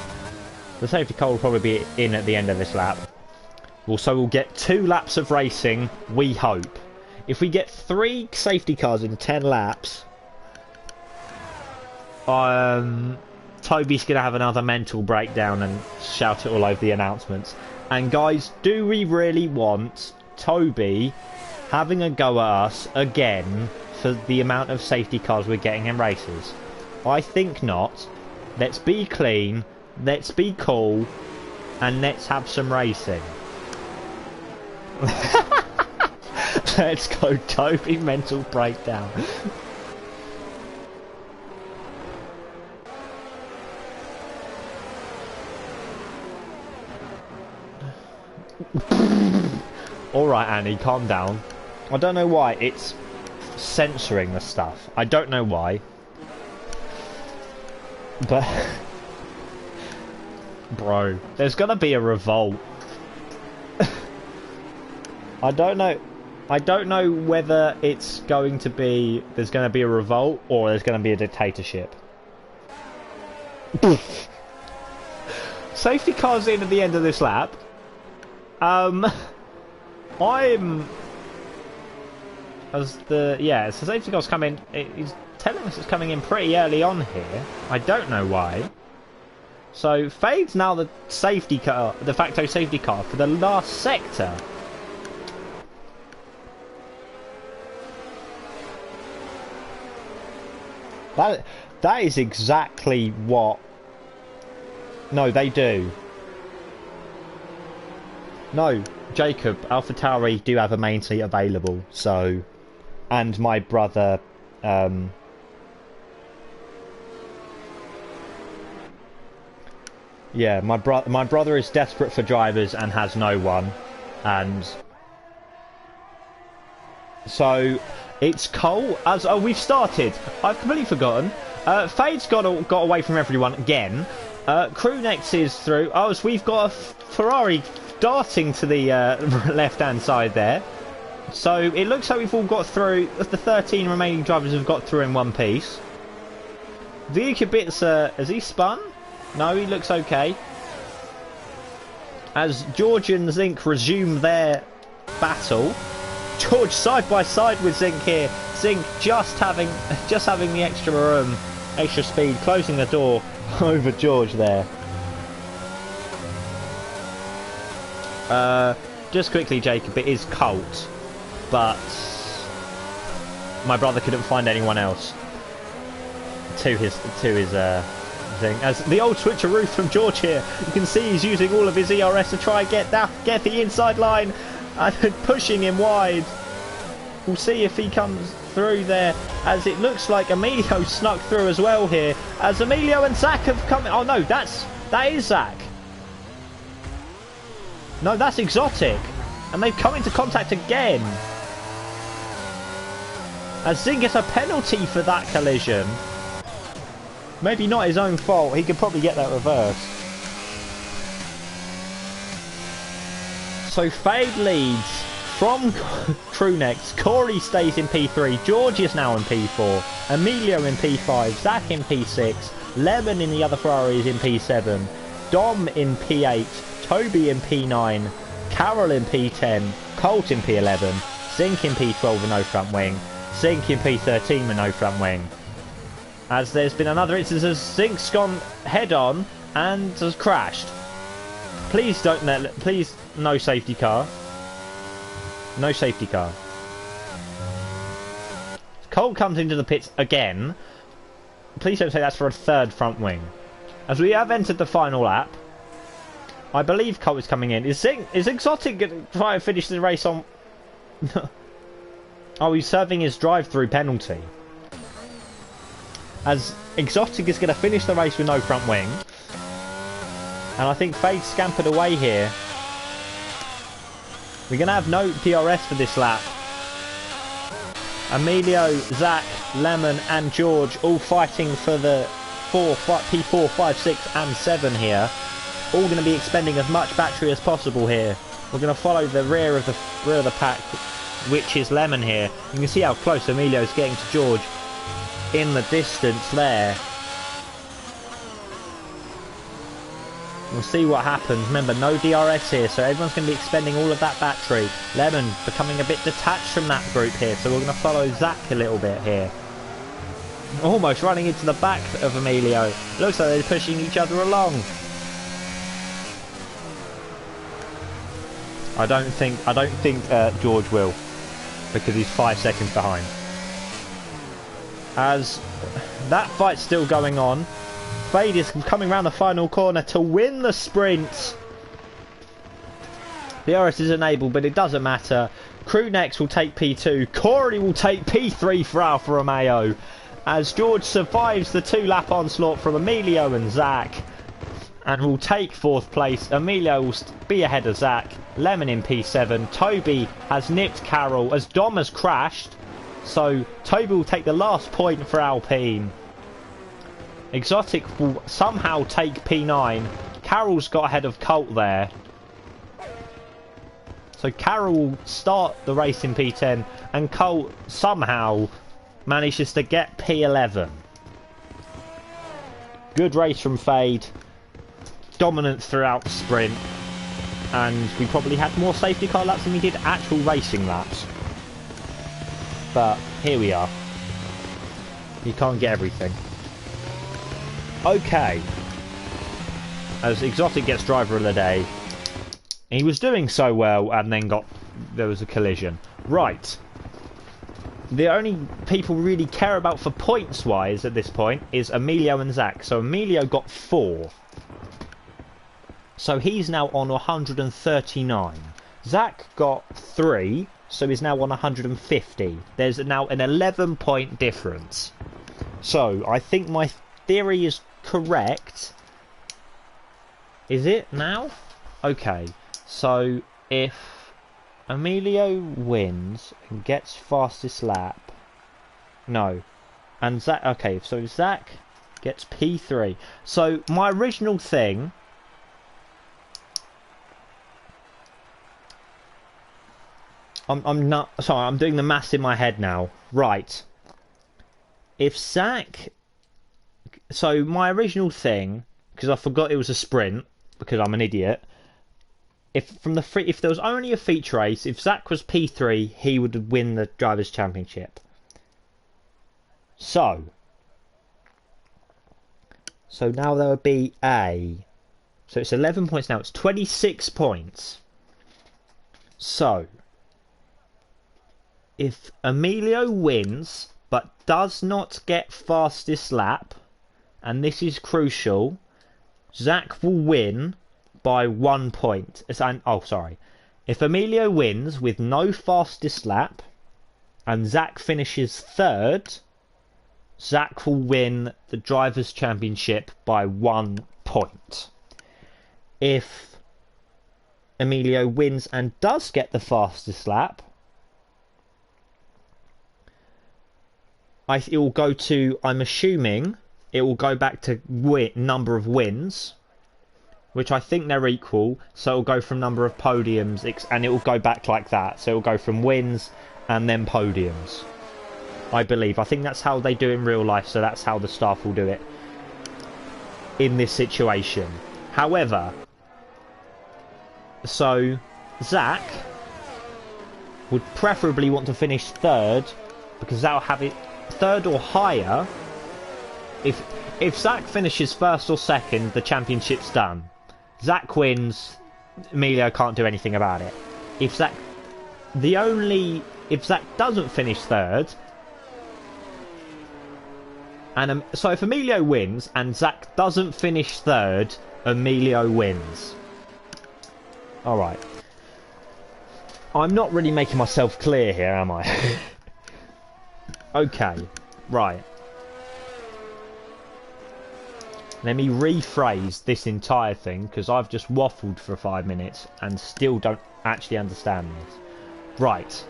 The safety car will probably be in at the end of this lap. Also, we'll get 2 laps of racing, we hope. If we get 3 safety cars in 10 laps, Toby's going to have another mental breakdown and shout it all over the announcements. And guys, do we really want Toby having a go at us again for the amount of safety cars we're getting in races? I think not. Let's be clean, let's be cool, and let's have some racing. Let's go, Toby mental breakdown. Alright, Annie, calm down. I don't know why it's censoring the stuff. I don't know why. But... Bro, there's gonna be a revolt. I don't know whether it's going to be... There's gonna be a revolt or there's gonna be a dictatorship. Safety car's in at the end of this lap. So safety car's coming. He's telling us it's coming in pretty early on here. I don't know why. So Fade's now the safety car, de facto safety car for the last sector. That is exactly what... No, they do. No, Jacob, AlphaTauri do have a main seat available, so... And my brother... Yeah, my brother is desperate for drivers and has no one. And... So... It's Cole. We've started. I've completely forgotten. Fade's got away from everyone again. Crewnex is through. Oh, so we've got a Ferrari darting to the left-hand side there. So it looks like we've all got through. The 13 remaining drivers have got through in one piece. Vukabitsa, has he spun? No, he looks okay. As George and Zink resume their battle. George side by side with Zink here. Zink just having the extra room, extra speed, closing the door over George there. Just quickly, Jacob, it is Colt, but my brother couldn't find anyone else to his thing. As the old switcheroo from George here, you can see he's using all of his ERS to try and get the inside line. And pushing him wide. We'll see if he comes through there, as it looks like Emilio snuck through as well here, as Emilio and Zach have come... Oh no, that is Zach. No, that's Exotic, and they've come into contact again, as Zing gets a penalty for that collision. Maybe not his own fault, he could probably get that reversed. So Fade leads from Crewnex. Corey stays in P3. George is now in P4. Emilio in P5. Zach in P6. Lemon in the other Ferrari is in P7. Dom in P8. Toby in P9. Carol in P10. Colt in P11. Zink in P12 with no front wing. Zink in P13 with no front wing. As there's been another instance as Zink's gone head on and has crashed. Please don't let... Please, no safety car. No safety car. Cole comes into the pits again. Please don't say that's for a third front wing. As we have entered the final lap. I believe Cole is coming in. Is Exotic going to try and finish the race on... Oh, he's serving his drive-through penalty. As Exotic is going to finish the race with no front wing. And I think Fade scampered away here. We're going to have no DRS for this lap. Emilio, Zach, Lemon and George all fighting for the P4, 5, 6 and 7 here. All going to be expending as much battery as possible here. We're going to follow the rear of the pack, which is Lemon here. You can see how close Emilio's getting to George in the distance there. We'll see what happens. Remember, no DRS here, so everyone's going to be expending all of that battery. Lemon becoming a bit detached from that group here, so we're going to follow Zach a little bit here. Almost running into the back of Emilio. Looks like they're pushing each other along. I don't think George will, because he's 5 seconds behind. As that fight's still going on. Fade is coming around the final corner to win the sprint. The RS is enabled, but it doesn't matter. Crewnex will take P2. Corey will take P3 for Alfa Romeo. As George survives the 2-lap onslaught from Emilio and Zach. And will take 4th place. Emilio will be ahead of Zach. Lemon in P7. Toby has nipped Carol as Dom has crashed. So Toby will take the last point for Alpine. Exotic will somehow take P9. Carol's got ahead of Colt there. So Carol will start the race in P10 and Colt somehow manages to get P11. Good race from Fade. Dominant throughout the sprint. And we probably had more safety car laps than we did actual racing laps. But here we are. You can't get everything. Okay. as Exotic gets driver of the day. He was doing so well, and then there was a collision. Right. The only people really care about for points-wise at this point is Emilio and Zach. So Emilio got 4. So he's now on 139. Zach got 3, so he's now on 150. There's now an 11-point difference. So I think my theory is correct. Is it now? Okay. So if Emilio wins and gets fastest lap, no, and Zach, okay, so Zach gets P3. So my original thing, I'm not, sorry, I'm doing the maths in my head now. Right, if Zach, so my original thing, because I forgot it was a sprint, because I'm an idiot. If there was only a feature race, if Zach was P3, he would win the Drivers' Championship. So now there would be so it's 11 points now, it's 26 points. So if Emilio wins, but does not get fastest lap, and this is crucial, Zach will win by 1 point. Oh, sorry. If Emilio wins with no fastest lap and Zach finishes 3rd, Zach will win the Drivers' Championship by 1 point. If Emilio wins and does get the fastest lap, it will go to, I'm assuming, it will go back to number of wins, which I think they're equal, so it'll go from number of podiums, and it will go back like that. So it'll go from wins and then podiums, I believe. I think that's how they do in real life, so that's how the staff will do it in this situation. However, so Zach would preferably want to finish 3rd, because that'll have it 3rd or higher. If Zach finishes 1st or 2nd, the championship's done. Zach wins, Emilio can't do anything about it. If Zach doesn't finish 3rd, and so if Emilio wins and Zach doesn't finish 3rd, Emilio wins. Alright. I'm not really making myself clear here, am I? Okay, right. Let me rephrase this entire thing, because I've just waffled for 5 minutes and still don't actually understand this. Right.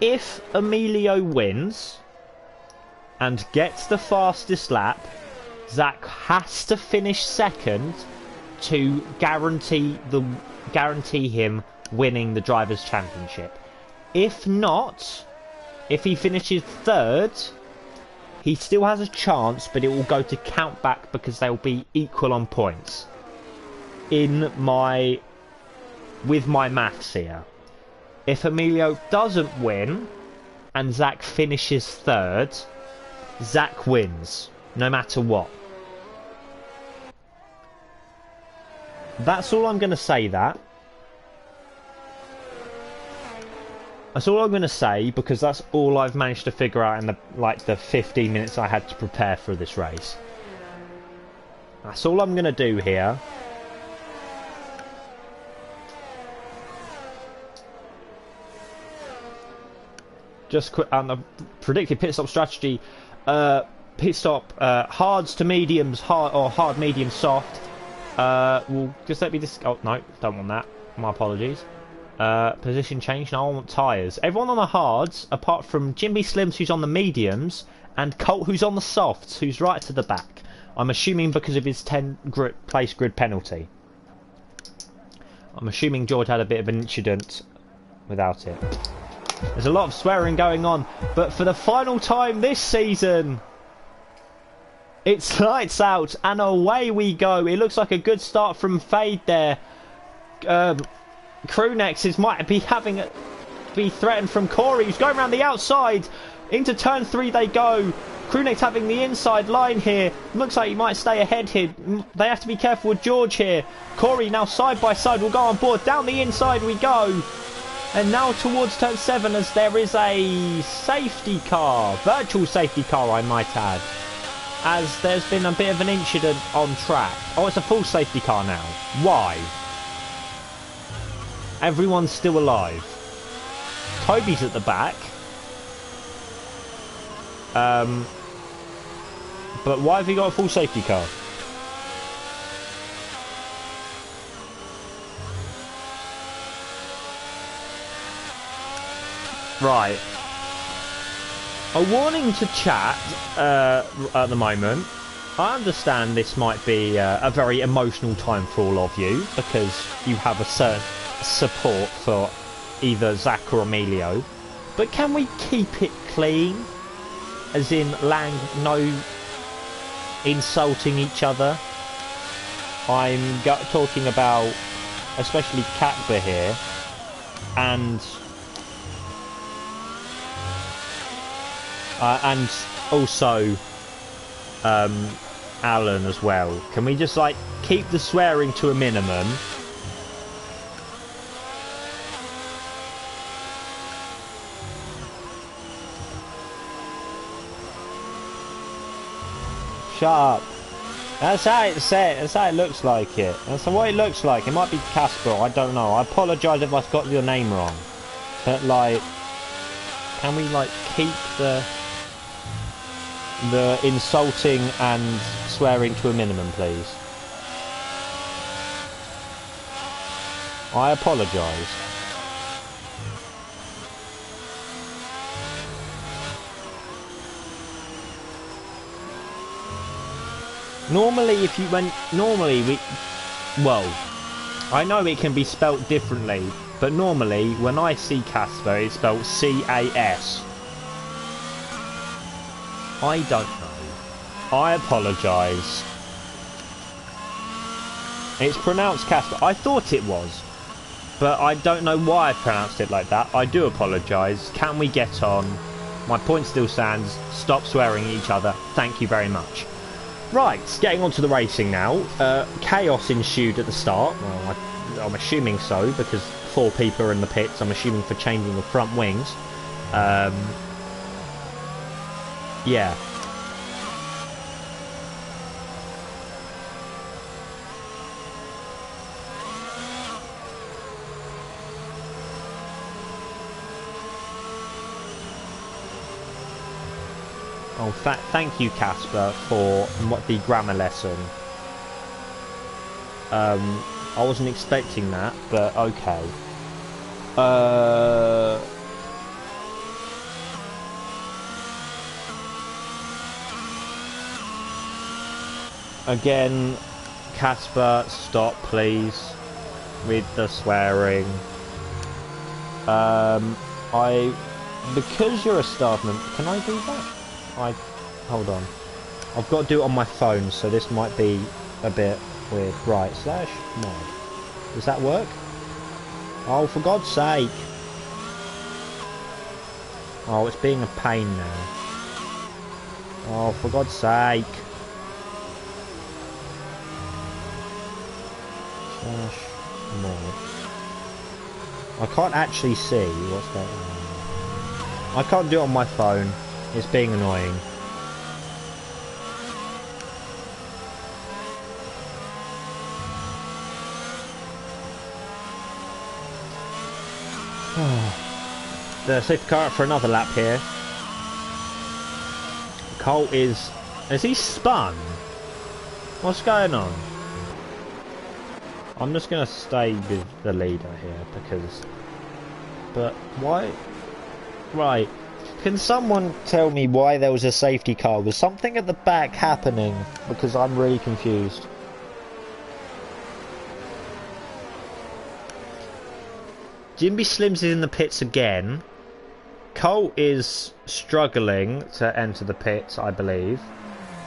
If Emilio wins and gets the fastest lap, Zach has to finish 2nd to guarantee him winning the Drivers' Championship. If not, if he finishes 3rd, he still has a chance, but it will go to count back because they'll be equal on points. With my maths here. If Emilio doesn't win and Zach finishes 3rd, Zach wins, no matter what. That's all I'm going to say that. That's all I'm going to say, because that's all I've managed to figure out in the 15 minutes I had to prepare for this race. That's all I'm going to do here. Just quick on the predicted pit stop strategy. Pit stop hards to mediums, hard, medium, soft. We'll just let me oh no, don't want that. My apologies. Position change. Now I want tyres. Everyone on the hards, apart from Jimmy Slims, who's on the mediums, and Colt, who's on the softs, who's right to the back. I'm assuming because of his 10 place grid penalty. I'm assuming George had a bit of an incident without it. There's a lot of swearing going on, but for the final time this season, it's lights out and away we go. It looks like a good start from Fade there. Crewnexes might be be threatened from Corey, who's going around the outside. Into turn 3 they go. Krunek's having the inside line here. Looks like he might stay ahead here. They have to be careful with George here. Corey now side by side will go on board. Down the inside we go. And now towards turn 7 as there is a safety car. Virtual safety car, I might add. As there's been a bit of an incident on track. Oh, it's a full safety car now. Why? Everyone's still alive. Toby's at the back. But why have you got a full safety car? Right. A warning to chat at the moment. I understand this might be a very emotional time for all of you because you have a certain support for either Zach or Emilio. But can we keep it clean? As in, Lang, no insulting each other. I'm talking about especially Katba here and also Alan as well. Can we just like keep the swearing to a minimum? Shut up. That's how it's set. That's how it looks like it. That's what it looks like. It might be Casper. I don't know. I apologise if I've got your name wrong. But like, can we like keep the insulting and swearing to a minimum, please? I apologise. Normally, if you went... Normally, well, I know it can be spelt differently, but normally, when I see Casper, it's spelled C-A-S. I don't know. I apologise. It's pronounced Casper. I thought it was, but I don't know why I pronounced it like that. I do apologise. Can we get on? My point still stands. Stop swearing at each other. Thank you very much. Right, getting on to the racing now. Chaos ensued at the start. Well, I'm assuming so, because 4 people are in the pits. I'm assuming for changing the front wings. Yeah. Oh, thank you, Casper, for the grammar lesson. I wasn't expecting that, but okay. Again, Casper, stop, please, with the swearing. Because you're a staff member, can I do that? Hold on. I've got to do it on my phone, so this might be a bit weird. Right, /mod. Does that work? Oh, for God's sake. Oh, it's being a pain now. Oh, for God's sake. /mod. I can't actually see what's going on. I can't do it on my phone. It's being annoying. The safety car up for another lap here. Cole is... Has he spun? What's going on? I'm just going to stay with the leader here because... But why... Right. Can someone tell me why there was a safety car? Was something at the back happening? Because I'm really confused. Jimby Slims is in the pits again. Cole is struggling to enter the pits, I believe.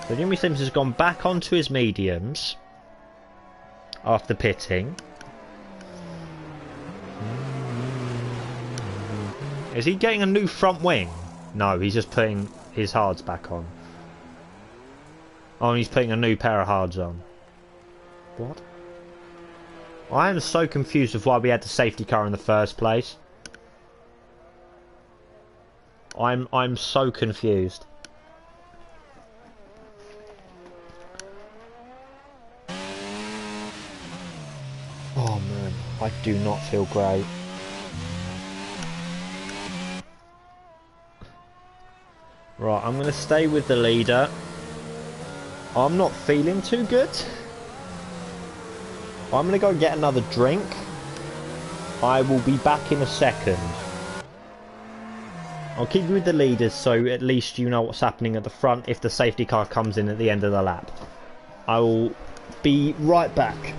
So Jimby Slims has gone back onto his mediums after pitting. Is he getting a new front wing? No, he's just putting his hards back on. Oh, and he's putting a new pair of hards on. What? I am so confused with why we had the safety car in the first place. I'm so confused. Oh man, I do not feel great. Right, I'm going to stay with the leader. I'm not feeling too good. I'm going to go get another drink. I will be back in a second. I'll keep you with the leaders so at least you know what's happening at the front if the safety car comes in at the end of the lap. I will be right back.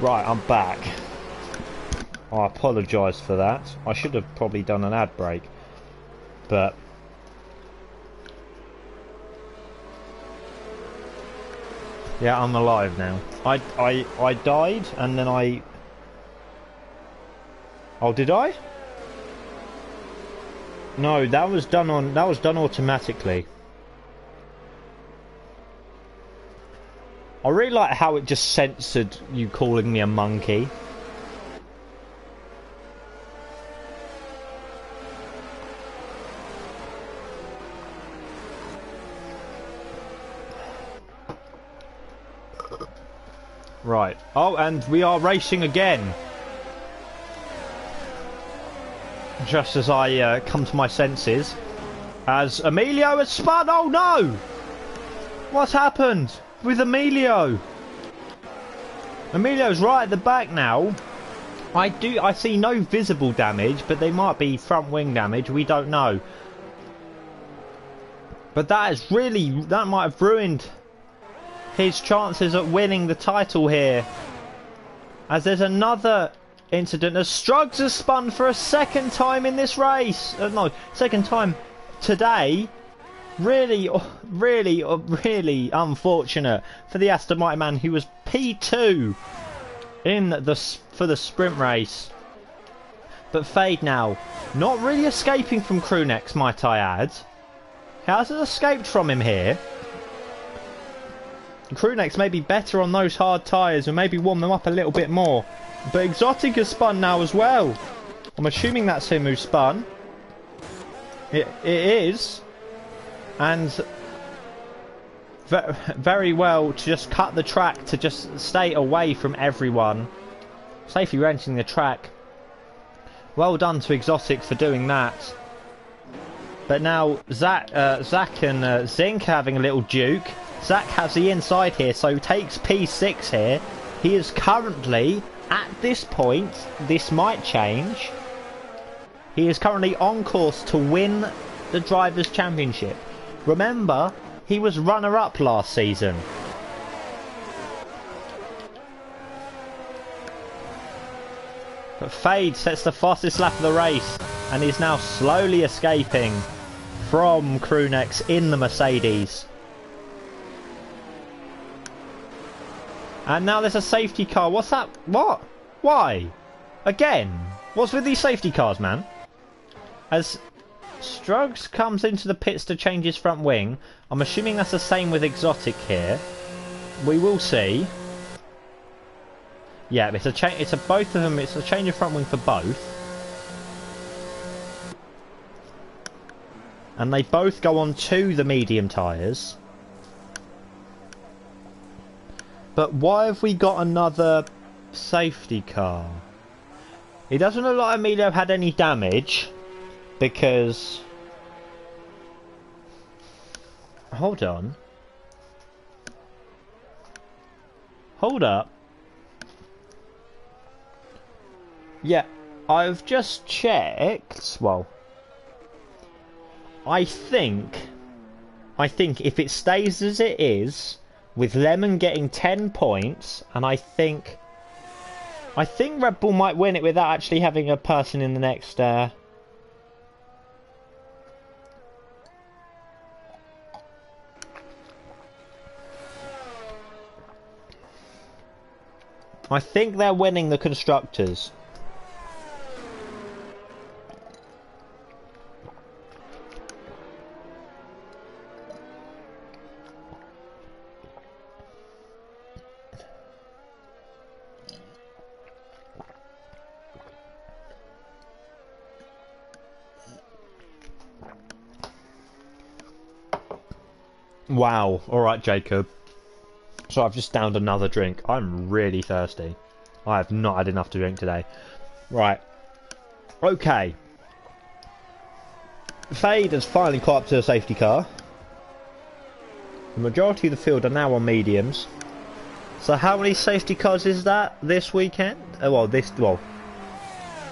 Right, I'm back. I apologise for that. I should have probably done an ad break. But yeah, I'm alive now. I died and then I... Oh, did I? No, that was done automatically. I really like how it just censored you calling me a monkey. Right. Oh, and we are racing again. Just as I come to my senses. As Emilio has spun. Oh no! What's happened with Emilio? Emilio's right at the back now. I see no visible damage, but they might be front wing damage. We don't know. But that might have ruined his chances at winning the title here. As there's another incident as Struggs has spun for a second time in this race. No, second time today. Really unfortunate for the Aston Martin man who was P2 for the sprint race. But Fade now, not really escaping from Crewnex, might I add. Hasn't escaped from him here. Crewnex may be better on those hard tyres and maybe warm them up a little bit more. But Exotic has spun now as well. I'm assuming that's him who spun. It is. And very well to just cut the track, to just stay away from everyone. Safely renting the track. Well done to Exotic for doing that. But now Zach and Zinc having a little duke. Zach has the inside here, so takes P6 here. He is currently, at this point, this might change. He is currently on course to win the Drivers' Championship. Remember, he was runner-up last season. But Fade sets the fastest lap of the race and is now slowly escaping from Crewnex in the Mercedes. And now there's a safety car. What's that? What? Why? Again? What's with these safety cars, man? As Struggs comes into the pits to change his front wing, I'm assuming that's the same with Exotic here. We will see. Yeah, it's a change. It's a both of them. It's a change of front wing for both, and they both go on to the medium tyres. But why have we got another safety car? It doesn't look like Emilio had any damage, because... Hold on. Hold up. Yeah, I've just checked. Well, I think if it stays as it is, with Lemon getting 10 points, and I think Red Bull might win it without actually having a person in the next... I think they're winning the Constructors. Wow. Alright, Jacob. So I've just downed another drink. I'm really thirsty. I have not had enough to drink today. Right. Okay. Fade has finally caught up to the safety car. The majority of the field are now on mediums. So how many safety cars is that this weekend?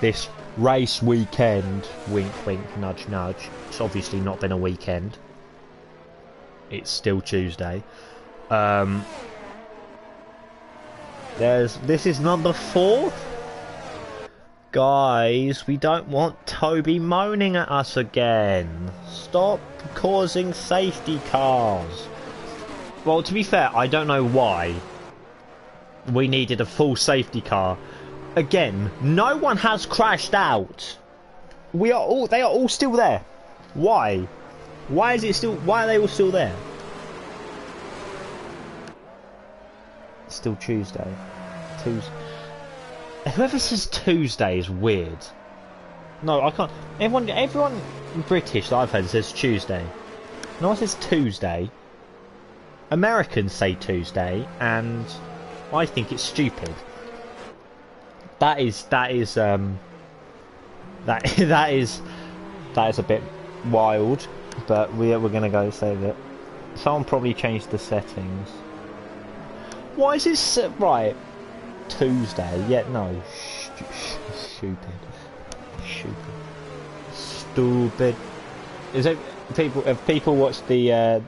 This race weekend. Wink, wink, nudge, nudge. It's obviously not been a weekend. It's still Tuesday. This is number 4. Guys, we don't want Toby moaning at us again. Stop causing safety cars. Well, to be fair, I don't know why we needed a full safety car. Again, no one has crashed out. They are all still there. Why? Why are they all still there? It's still Tuesday. Whoever says Tuesday is weird. No, I can't. Everyone British that I've heard says Tuesday. No one says Tuesday. Americans say Tuesday, and I think it's stupid. That is a bit wild. But we're gonna go save it. Someone probably changed the settings. Why is this right? Tuesday? Yeah, no. Stupid. Is it people? Have people watched the?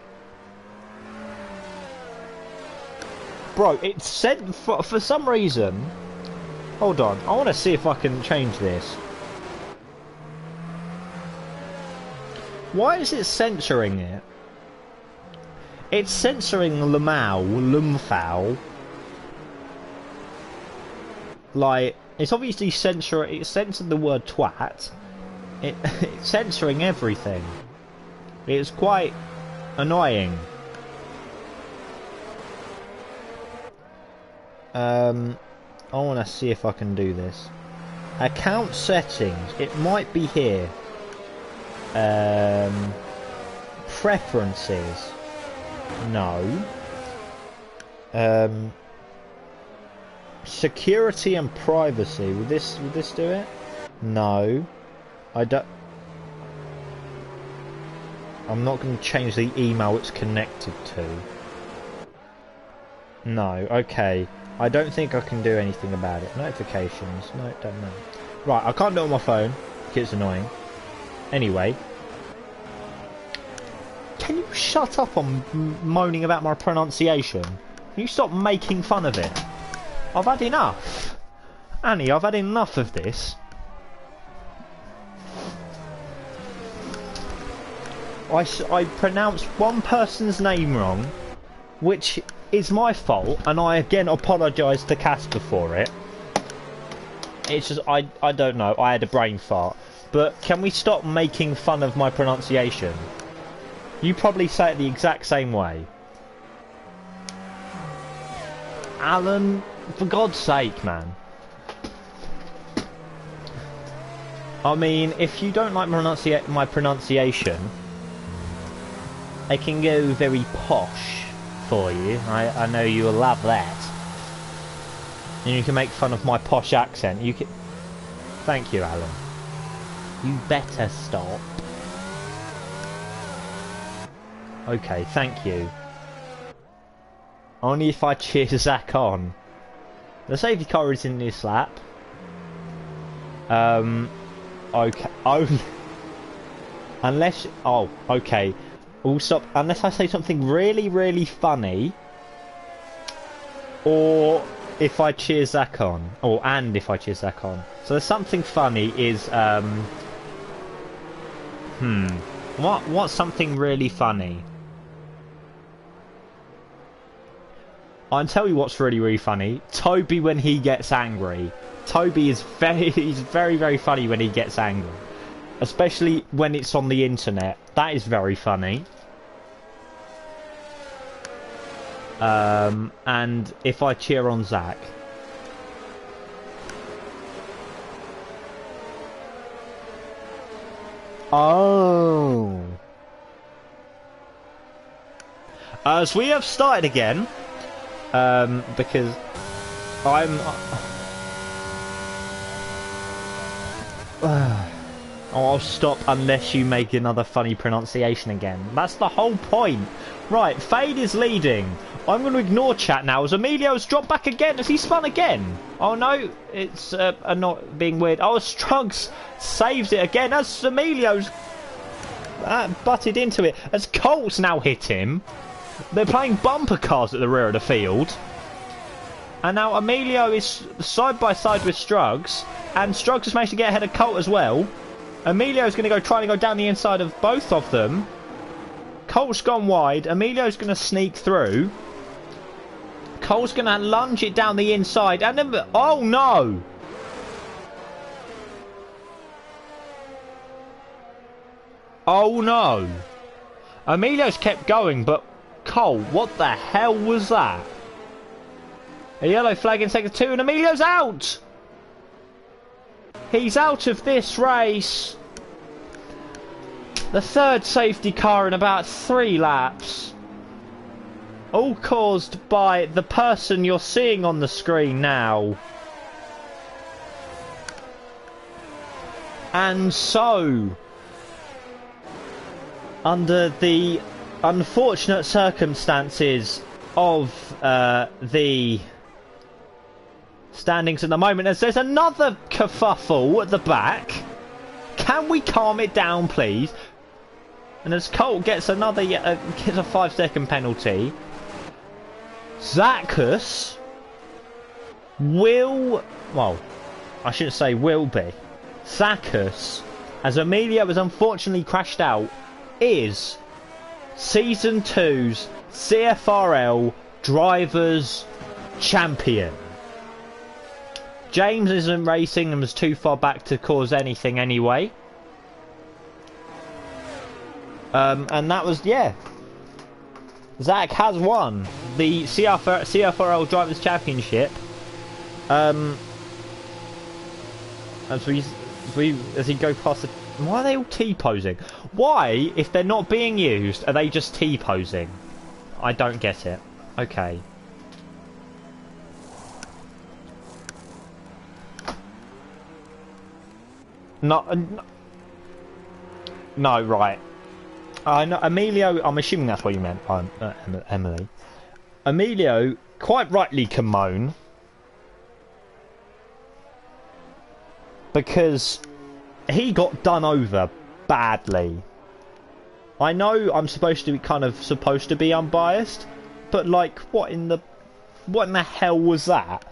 Bro, it's said for some reason. Hold on, I want to see if I can change this. Why is it censoring it? It's censoring Lumfau. Like, It's obviously it's censored the word twat. It's censoring everything. It's quite annoying. I want to see if I can do this. Account settings. It might be here. Preferences. No. Security and privacy. Would this do it? No. I don't. I'm not going to change the email it's connected to. No. Okay. I don't think I can do anything about it. Notifications. No, don't know. Right. I can't do it on my phone. It's annoying. Anyway. Can you shut up on moaning about my pronunciation? Can you stop making fun of it? I've had enough. Annie, I've had enough of this. I pronounced one person's name wrong, which is my fault, and I again apologise to Casper for it. It's just, I don't know, I had a brain fart. But can we stop making fun of my pronunciation? You probably say it the exact same way. Alan, for God's sake, man. I mean, if you don't like my pronunciation, I can go very posh for you. I know you will love that. And you can make fun of my posh accent. You can. Thank you, Alan. You better stop. Okay, thank you. Only if I cheer Zach on. The safety car is in this lap. Okay. Oh. Unless. Oh, okay. We'll stop. Unless I say something really, really funny. Or if I cheer Zach on. And if I cheer Zach on. So there's something funny is. What's something really funny? I'll tell you what's really, really funny. Toby when he gets angry. Toby is he's very, very funny when he gets angry. Especially when it's on the internet. That is very funny. And if I cheer on Zach. Oh. As we have started again. Because I'll stop unless you make another funny pronunciation again. That's the whole point. Right, Fade is leading. I'm going to ignore chat now as Emilio's dropped back again. Has he spun again? Oh no, it's not being weird. Oh, Struggs saves it again as Emilio's butted into it. As Colt's now hit him. They're playing bumper cars at the rear of the field. And now Emilio is side by side with Struggs. And Struggs has managed to get ahead of Colt as well. Emilio's going to try to go down the inside of both of them. Colt's gone wide. Emilio's going to sneak through. Colt's going to lunge it down the inside. And then... Oh no! Oh no! Emilio's kept going, but... Cole, what the hell was that? A yellow flag in sector 2 and Emilio's out! He's out of this race. The third safety car in about 3 laps. All caused by the person you're seeing on the screen now. And so, under the unfortunate circumstances of the standings at the moment, as there's another kerfuffle at the back. Can we calm it down, please? And as Colt gets another, gets a 5-second penalty, Zacchus will, well, I shouldn't say will be. Zacchus, as Emilio has unfortunately crashed out, is Season 2's CFRL Drivers Champion. James isn't racing and was too far back to cause anything anyway. And that was, yeah. Zach has won the CFRL Drivers' Championship. As he go past the... Why are they all T-posing? Why, if they're not being used, are they just T-posing? I don't get it. Okay. No, right. No, Emilio, I'm assuming that's what you meant, Emily. Emilio quite rightly can moan because he got done over badly. I know I'm supposed to be unbiased, but like, what in the hell was that?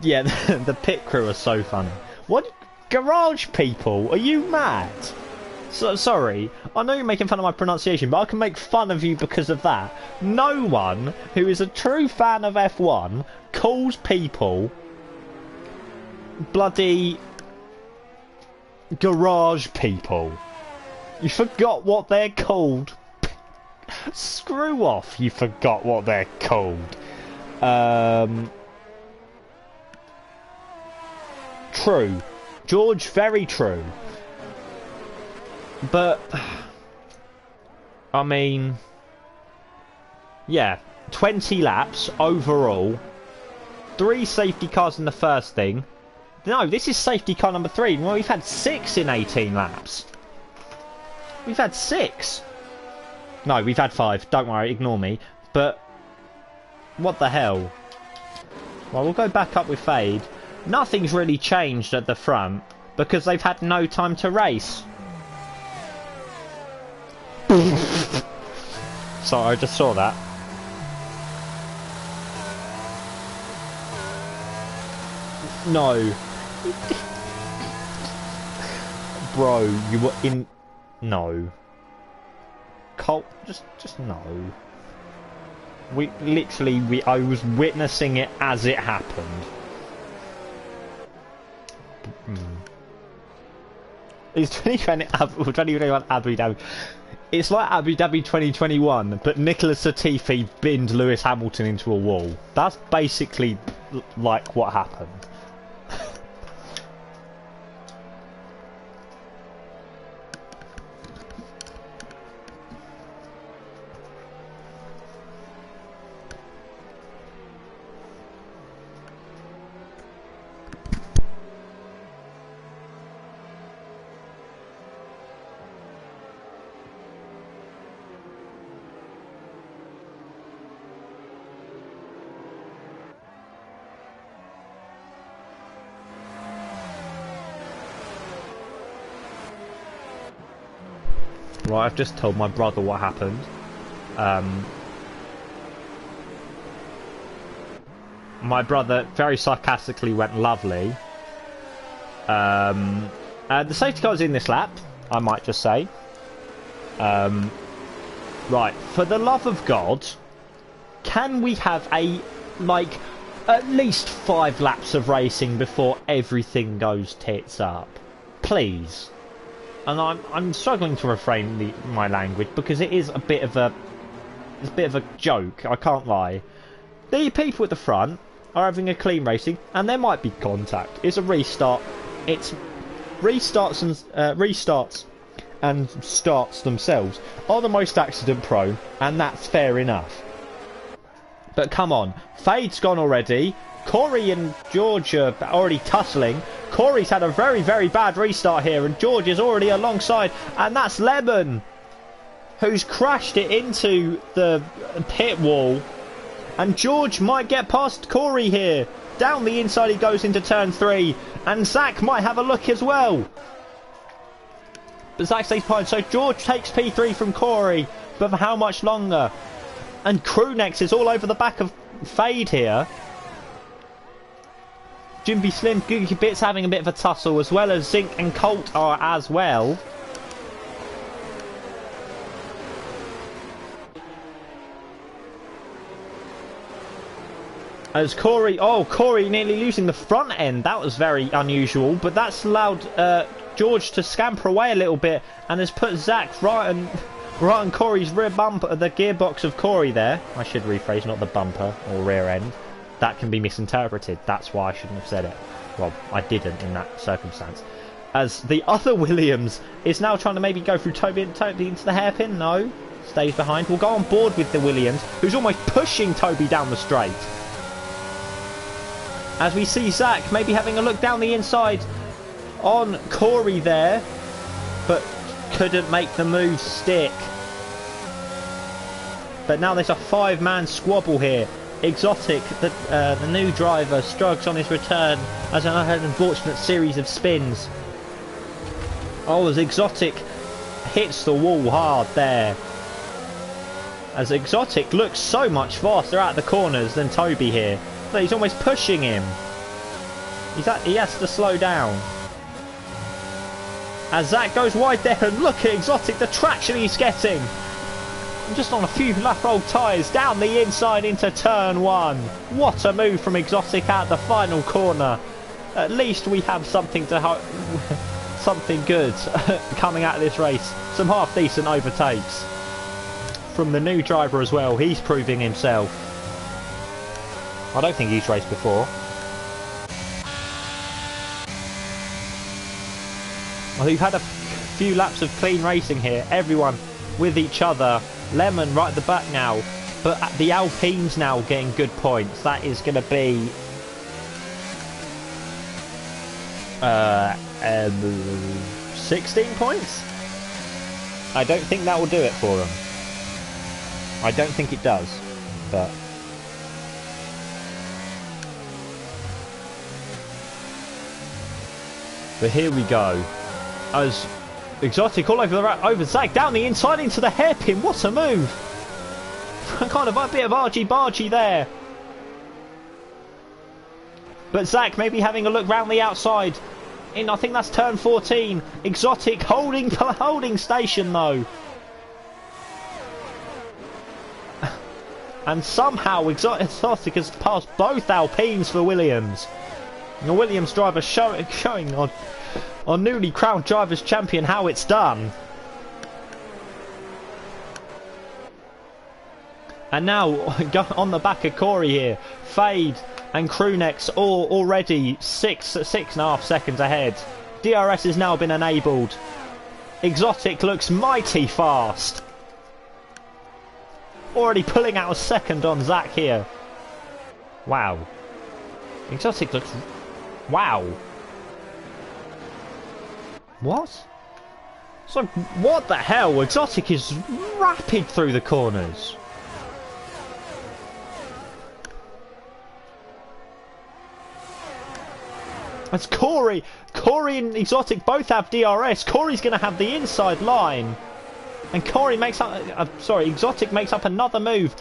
Yeah, the pit crew are so funny. What? Garage people? Are you mad? Sorry, I know you're making fun of my pronunciation, but I can make fun of you because of that. No one who is a true fan of F1 calls people bloody garage people. You forgot what they're called. Screw off, you forgot what they're called. True. George, very true. But, I mean, yeah, 20 laps overall, 3 safety cars in the first thing. No, this is safety car number 3. Well, we've had 6 in 18 laps. We've had 6. No, we've had 5. Don't worry, ignore me. But, what the hell? Well, we'll go back up with Fade. Nothing's really changed at the front because they've had no time to race. Sorry, I just saw that. No. Bro, you were in... No. Cole, just no. I was witnessing it as it happened. It's 2021 Abu Dhabi. It's like Abu Dhabi 2021, but Nicholas Latifi binned Lewis Hamilton into a wall. That's basically like what happened. Right, I've just told my brother what happened. My brother very sarcastically went lovely. The safety car's in this lap, I might just say. Right, for the love of God, can we have at least 5 laps of racing before everything goes tits up? Please. And I'm struggling to refrain my language because it is a bit of a joke. I can't lie. The people at the front are having a clean racing, and there might be contact. It's a restart. It's restarts and starts themselves are the most accident prone, and that's fair enough. But come on, Fade's gone already. Corey and George are already tussling. Corey's had a very, very bad restart here, and George is already alongside, and that's Lemon, who's crashed it into the pit wall And George might get past Corey here. Down the inside he goes into turn 3. And Zach might have a look as well. But Zach stays behind. So George takes P3 from Corey. But for how much longer? And Crewnex is all over the back of Fade here. Jimby Slim, Googie Bits having a bit of a tussle, as well as Zinc and Colt are as well. As Corey, Corey nearly losing the front end. That was very unusual, but that's allowed George to scamper away a little bit and has put Zach right on Corey's rear bumper, the gearbox of Corey there. I should rephrase, not the bumper or rear end. That can be misinterpreted. That's why I shouldn't have said it. Well, I didn't in that circumstance. As the other Williams is now trying to maybe go through Toby into the hairpin. No, stays behind. We'll go on board with the Williams, who's almost pushing Toby down the straight. As we see Zach maybe having a look down the inside on Corey there, but couldn't make the move stick. But now there's a 5-man squabble here. Exotic, the new driver, struggles on his return as an unfortunate series of spins. Oh, as Exotic hits the wall hard there. As Exotic looks so much faster out the corners than Toby here. But he's almost pushing him. He has to slow down. As Zach goes wide there, and look at Exotic, the traction he's getting. Just on a few lap roll tyres, down the inside into turn 1. What a move from Exotic at the final corner. At least we have something to something good coming out of this race. Some half decent overtakes from the new driver as well. He's proving himself. I don't think he's raced before. Well, we've had a few laps of clean racing here. Everyone with each other. Lemon right at the back now, but the Alpines now getting good points. That is going to be 16 points. I don't think that will do it for them. I don't think it does, but here we go. As Exotic all over Zach, down the inside into the hairpin. What a move! Kind of a bit of argy-bargy there. But Zach maybe having a look round the outside. I think that's turn 14. Exotic holding station though. And somehow Exotic has passed both Alpines for Williams. The Williams driver showing on newly crowned Drivers' Champion how it's done. And now on the back of Corey here, Fade and Crewnex all already 6.5 seconds ahead. DRS has now been enabled. Exotic looks mighty fast. Already pulling out a second on Zach here. Wow. Exotic looks... Wow. What? So, what the hell? Exotic is rapid through the corners. It's Corey. Corey and Exotic both have DRS. Corey's going to have the inside line. And Corey makes up... Exotic makes up another move.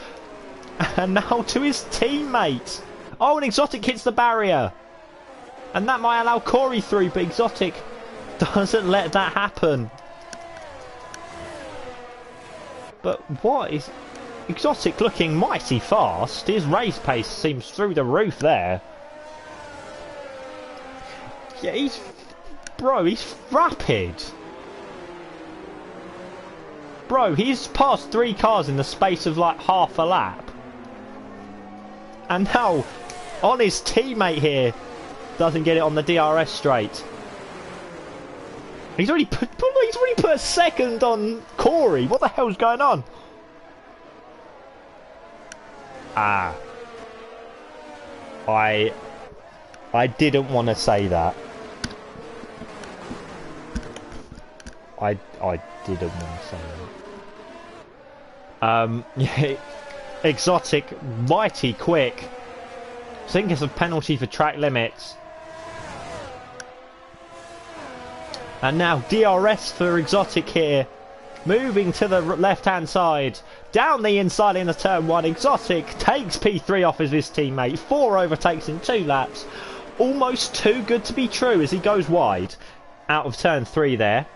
And now to his teammate. Oh, and Exotic hits the barrier. And that might allow Corey through, but Exotic doesn't let that happen. But what is... Exotic looking mighty fast. His race pace seems through the roof there. Yeah, he's rapid. Bro, he's passed 3 cars in the space of like half a lap. And now, on his teammate here, doesn't get it on the DRS straight. He's already put a second on Corey. What the hell's going on? Ah. I didn't want to say that. I didn't want to say that. Yeah, Exotic mighty quick. I think it's a penalty for track limits. And now DRS for Exotic here. Moving to the left-hand side. Down the inside into turn 1. Exotic takes P3 off of his teammate. 4 overtakes in 2 laps. Almost too good to be true as he goes wide. Out of turn 3 there.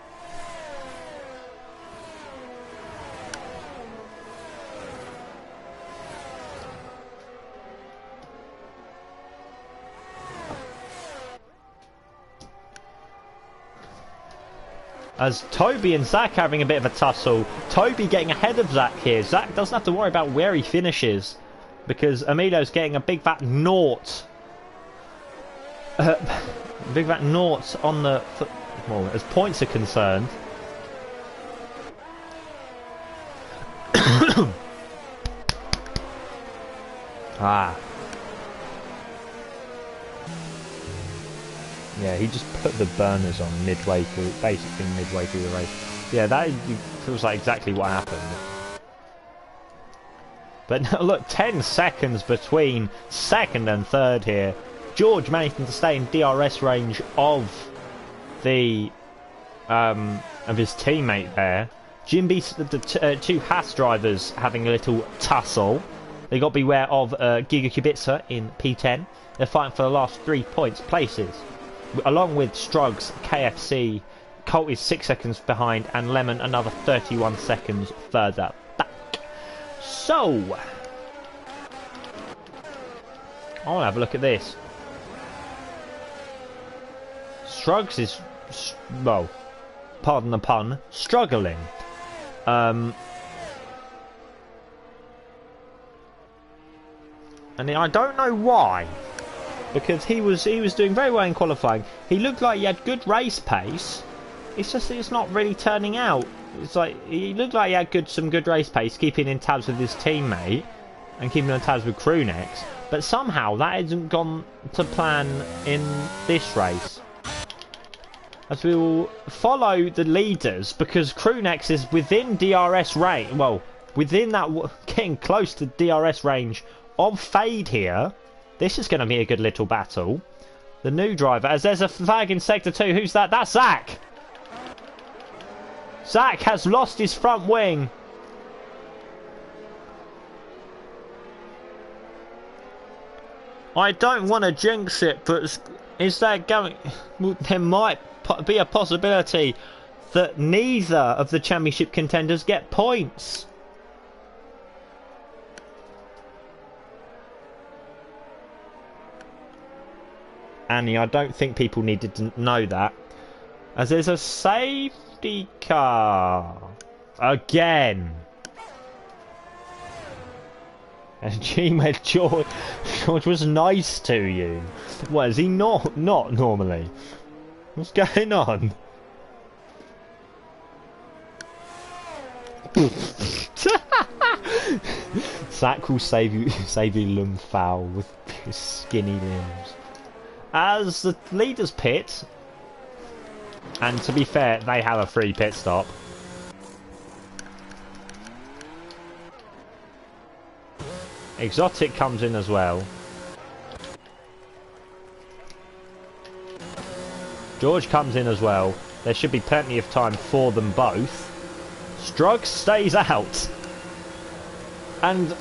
As Toby and Zach having a bit of a tussle. Toby getting ahead of Zach here. Zach doesn't have to worry about where he finishes, because Emilio's getting a big fat naught. Big fat naught on the... Well, as points are concerned. Ah. Yeah, he just put the burners on midway through, basically midway through the race. Yeah, that feels like exactly what happened. But now look, 10 seconds between second and third here. George managing to stay in DRS range of the of his teammate there. Jimby, the two Haas drivers having a little tussle. They got to beware of Giga Kubica in P10. They're fighting for the last 3 points places. Along with Struggs, KFC, Colt is 6 seconds behind, and Lemon another 31 seconds further back. So, I want to have a look at this. Struggs is, well, pardon the pun, struggling. And I don't know why. Because he was doing very well in qualifying. He looked like he had good race pace. It's just it's not really turning out. It's like he looked like he had some good race pace, keeping in tabs with his teammate and keeping in tabs with Crewnex. But somehow that hasn't gone to plan in this race. As we will follow the leaders, because Crewnex is within DRS range. Well, within that, getting close to DRS range of Fade here. This is going to be a good little battle. The new driver, as there's a flag in Sector 2. Who's that? That's Zach! Zach has lost his front wing. I don't want to jinx it, but is that going... There might be a possibility that neither of the championship contenders get points. Annie, I don't think people needed to know that. As there's a safety car. Again. And G-Med George was nice to you. What, is he not normally? What's going on? Zach will save you Lumfowl with his skinny limbs. As the leaders pit, and to be fair, they have a free pit stop. Exotic comes in as well. George comes in as well. There should be plenty of time for them both. Struggs stays out. And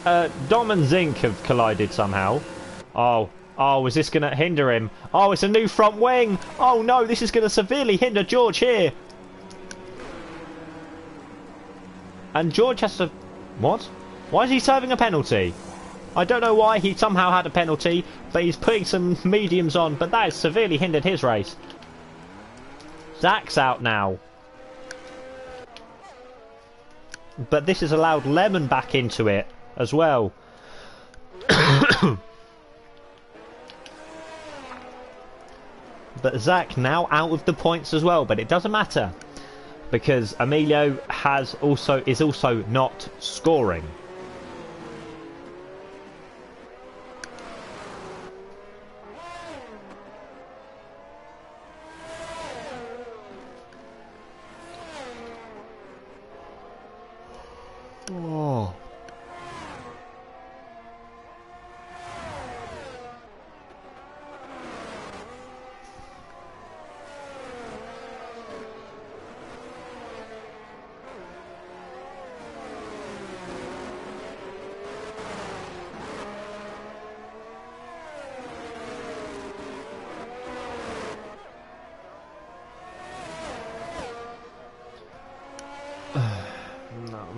Dom and Zink have collided somehow. Oh, is this going to hinder him? Oh, it's a new front wing. Oh no, this is going to severely hinder George here. And George has to... What? Why is he serving a penalty? I don't know why he somehow had a penalty, but he's putting some mediums on, but that has severely hindered his race. Zach's out now. But this has allowed Lemon back into it as well. But Zach now out of the points as well, but it doesn't matter because Emilio is also not scoring. Oh.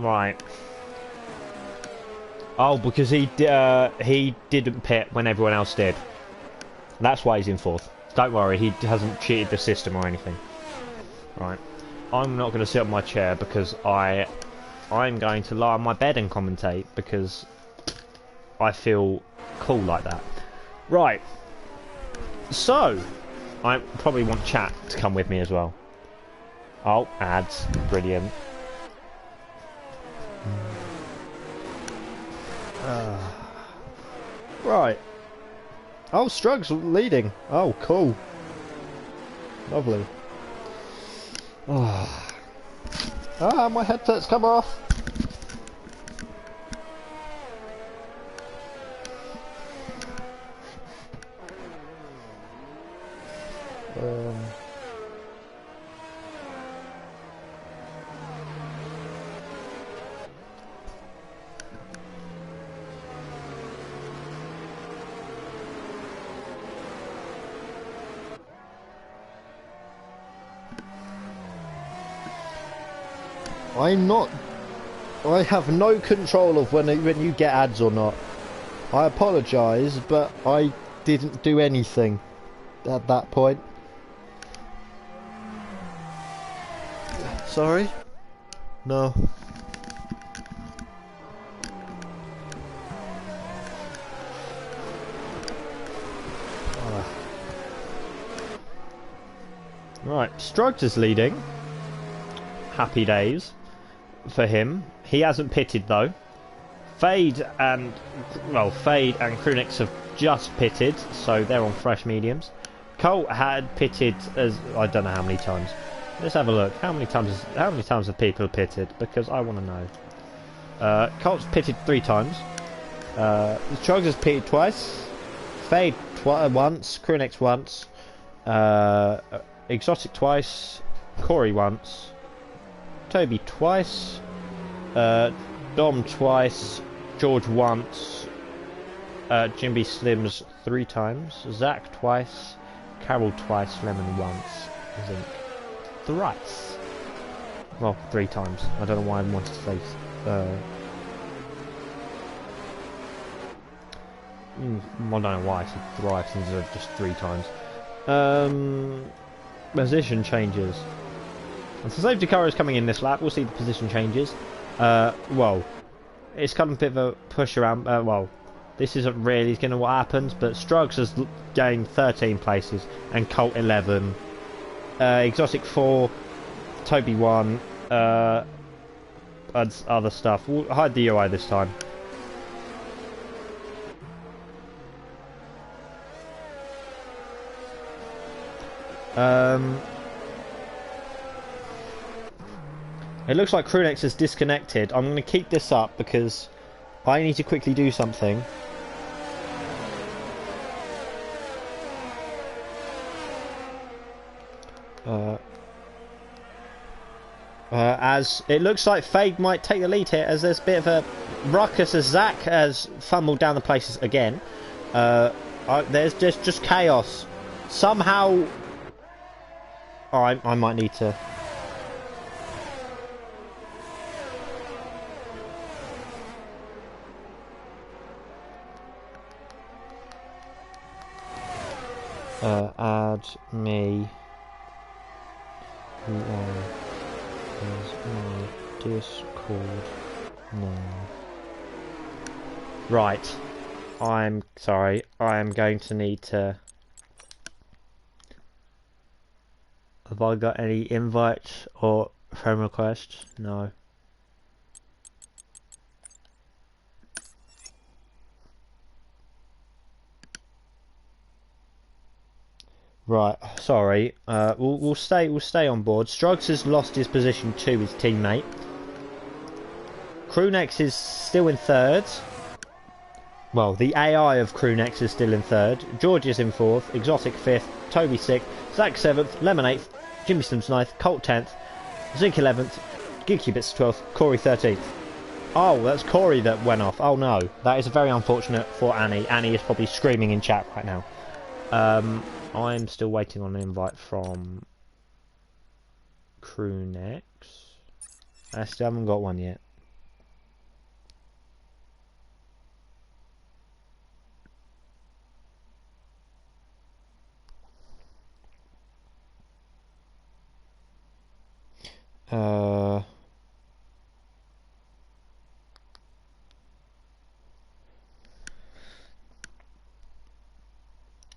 Right. Oh, because he didn't pit when everyone else did. That's why he's in 4th. Don't worry, he hasn't cheated the system or anything. Right. I'm not going to sit on my chair because I'm going to lie on my bed and commentate because I feel cool like that. Right. So, I probably want chat to come with me as well. Oh, ads. Brilliant. Right. Oh, Strug's leading. Oh, cool. Lovely. Ah, my headset's come off. I have no control of when you get ads or not. I apologise, but I didn't do anything at that point. Sorry? No. Right, Struggs is leading. Happy days for him. He hasn't pitted though. Fade and Krunix have just pitted, so they're on fresh mediums. Colt had pitted as I don't know how many times. Let's have a look. How many times have people pitted? Because I want to know. Colt's pitted 3 times. Struggs has pitted twice. Fade once. Krunix once. Exotic twice. Corey once. Toby twice. Dom twice. George once. Jimby Slims 3 times. Zach twice. Carol twice. Lemon once. I think. Thrice. Well, 3 times. I don't know why I wanted to say. I don't know why I said thrice instead of just 3 times. Position changes. And so safety car is coming in this lap. We'll see the position changes. Well, it's kind of a bit of a push around. Well, this isn't really going to what happens, but Struggs has gained 13 places and Colt 11. Exotic 4, Toby 1, other stuff. We'll hide the UI this time. It looks like Krunix is disconnected. I'm going to keep this up because I need to quickly do something. As it looks like Fade might take the lead here, as there's a bit of a ruckus as Zach has fumbled down the places again. There's just chaos. Somehow, I might need to. Add me. Who is my Discord now? Right. I'm sorry. I am going to need to. Have I got any invites or friend requests? No. Right, sorry. We'll stay on board. Struggs has lost his position to his teammate. Krunix is still in 3rd. Well, the AI of Krunix is still in 3rd. George is in 4th. Exotic 5th. Toby 6th. Zach 7th. Lemon 8th. Jimmy Sims 9th. Colt 10th. Zink 11th. Geekybits 12th. Corey 13th. Oh, that's Corey that went off. Oh no, that is very unfortunate for Annie. Annie is probably screaming in chat right now. I'm still waiting on an invite from Krunix. I still haven't got one yet.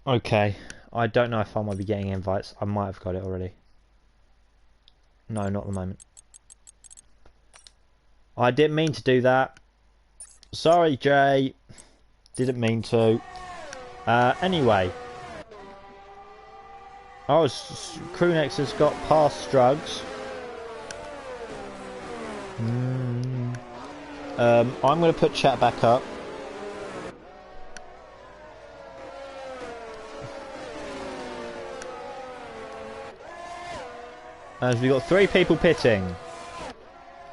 Okay, I don't know if I might be getting invites. I might have got it already. No, not at the moment. I didn't mean to do that. Sorry, Jay. Didn't mean to. Anyway. Oh, Crewnex has got past Strugs. I'm going to put chat back up. As we've got 3 people pitting.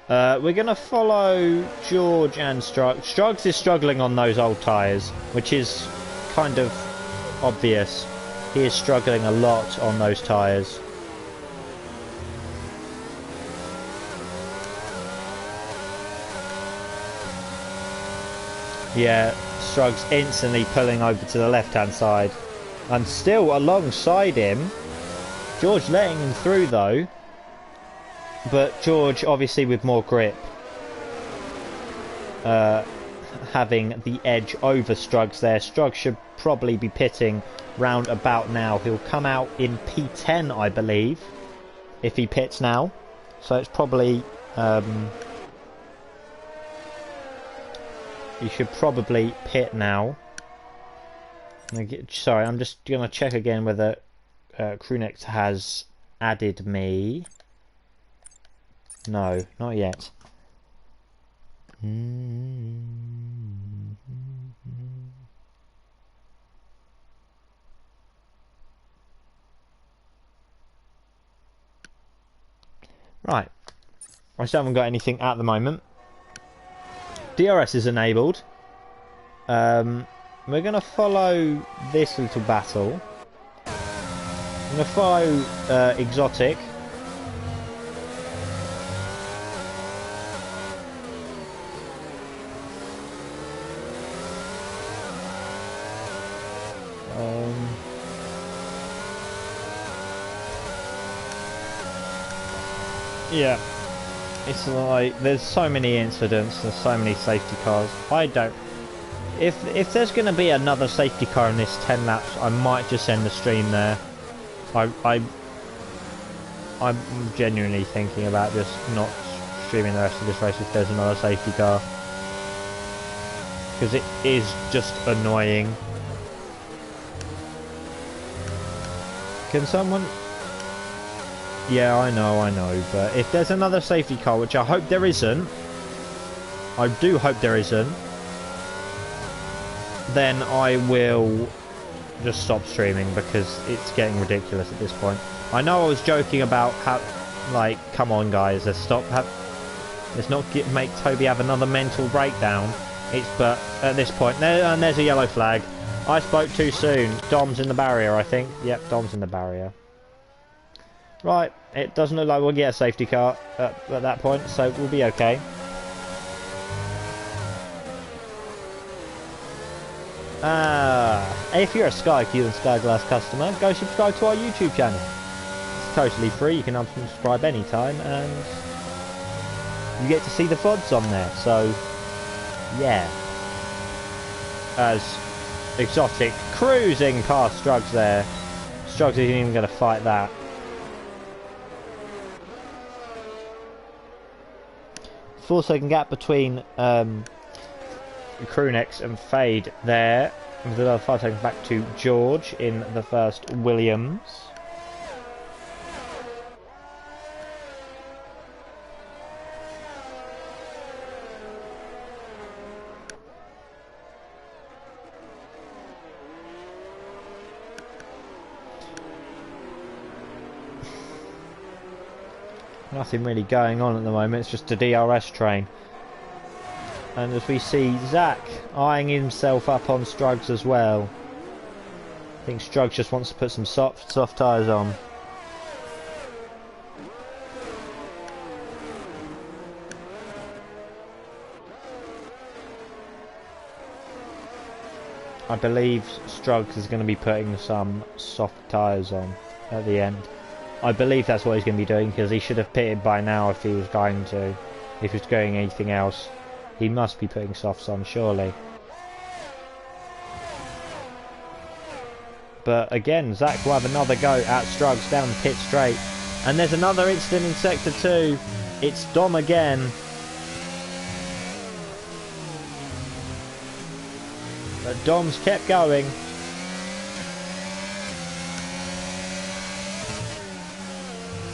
We're going to follow George and Strugs. Strugs is struggling on those old tyres, which is kind of obvious. He is struggling a lot on those tyres. Yeah, Strugs instantly pulling over to the left-hand side. I'm still alongside him. George letting him through though. But George obviously with more grip. Having the edge over Strugs there. Strugs should probably be pitting round about now. He'll come out in P10 I believe. If he pits now. So it's probably... he should probably pit now. Sorry, I'm just going to check again whether Crewnex has added me. No, not yet. Right. I still haven't got anything at the moment. DRS is enabled. We're going to follow this little battle. I'm going to follow Exotic. Yeah, it's like there's so many incidents, there's so many safety cars. I don't. If there's going to be another safety car in this 10 laps, I might just end the stream there. I'm genuinely thinking about just not streaming the rest of this race if there's another safety car, because it is just annoying. Can someone? Yeah, I know, but if there's another safety car, which I hope there isn't, I do hope there isn't, then I will just stop streaming because it's getting ridiculous at this point. I know I was joking about how, like, come on guys, let's not make Toby have another mental breakdown. But at this point, there's a yellow flag. I spoke too soon. Dom's in the barrier, I think. Yep, Dom's in the barrier. Right, it doesn't look like we'll get a safety car at that point, so we'll be okay. If you're a SkyQ and Skyglass customer, go subscribe to our YouTube channel. It's totally free, you can unsubscribe anytime, and you get to see the VODs on there, so yeah. As Exotic cruising past Strugs there. Strugs isn't even going to fight that. Four-second gap between Crewnex and Fade there. With another 5 seconds back to George in the first Williams. Nothing really going on at the moment, it's just a DRS train. And as we see Zach eyeing himself up on Strugs as well. I think Strugs just wants to put some soft tyres on. I believe Strugs is going to be putting some soft tyres on at the end. I believe that's what he's going to be doing, because he should have pitted by now if he was going to. If he was doing anything else. He must be putting softs on, surely. But again, Zach will have another go at Struggs down the pit straight. And there's another incident in Sector 2. It's Dom again. But Dom's kept going.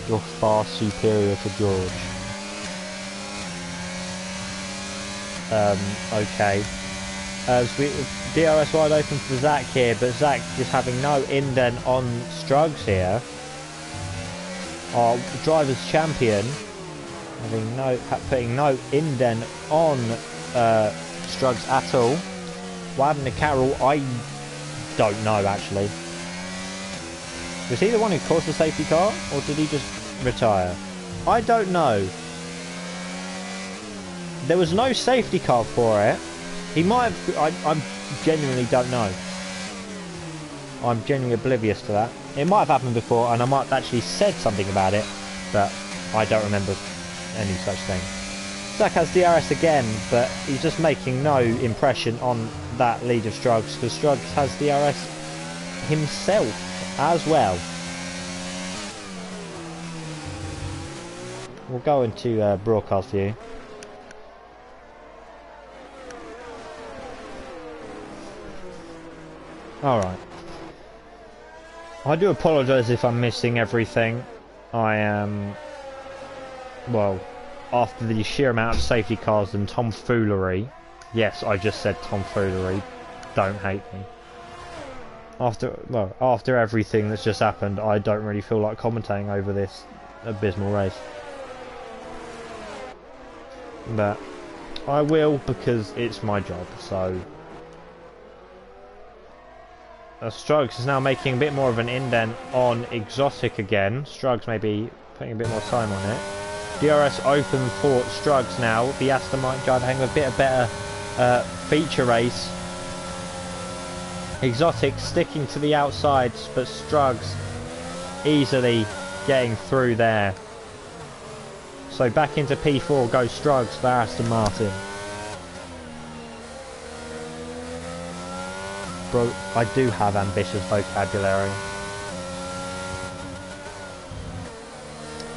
You're far superior to George. Okay. DRS wide open for Zach here, but Zach just having no indent on Struggs here. Our driver's champion putting no indent on Struggs at all. What happened to Carroll? I don't know actually. Was he the one who caused the safety car, or did he just retire? I don't know. There was no safety car for it. He might have... I genuinely don't know. I'm genuinely oblivious to that. It might have happened before, and I might have actually said something about it, but I don't remember any such thing. Zach has DRS again, but he's just making no impression on that lead of Struggs, because Struggs has DRS himself as well. We'll go into broadcast view. Alright. I do apologise if I'm missing everything. I am... well, after the sheer amount of safety cars and tomfoolery. Yes, I just said tomfoolery. Don't hate me. After everything that's just happened, I don't really feel like commentating over this abysmal race. But I will, because it's my job, so... Struggs is now making a bit more of an indent on Exotic again. Struggs may be putting a bit more time on it. DRS open for Struggs now. The Aston Martin driver having a bit of better feature race. Exotic sticking to the outsides, but Struggs easily getting through there. So back into P4 goes Struggs for Aston Martin. Bro, I do have ambitious vocabulary.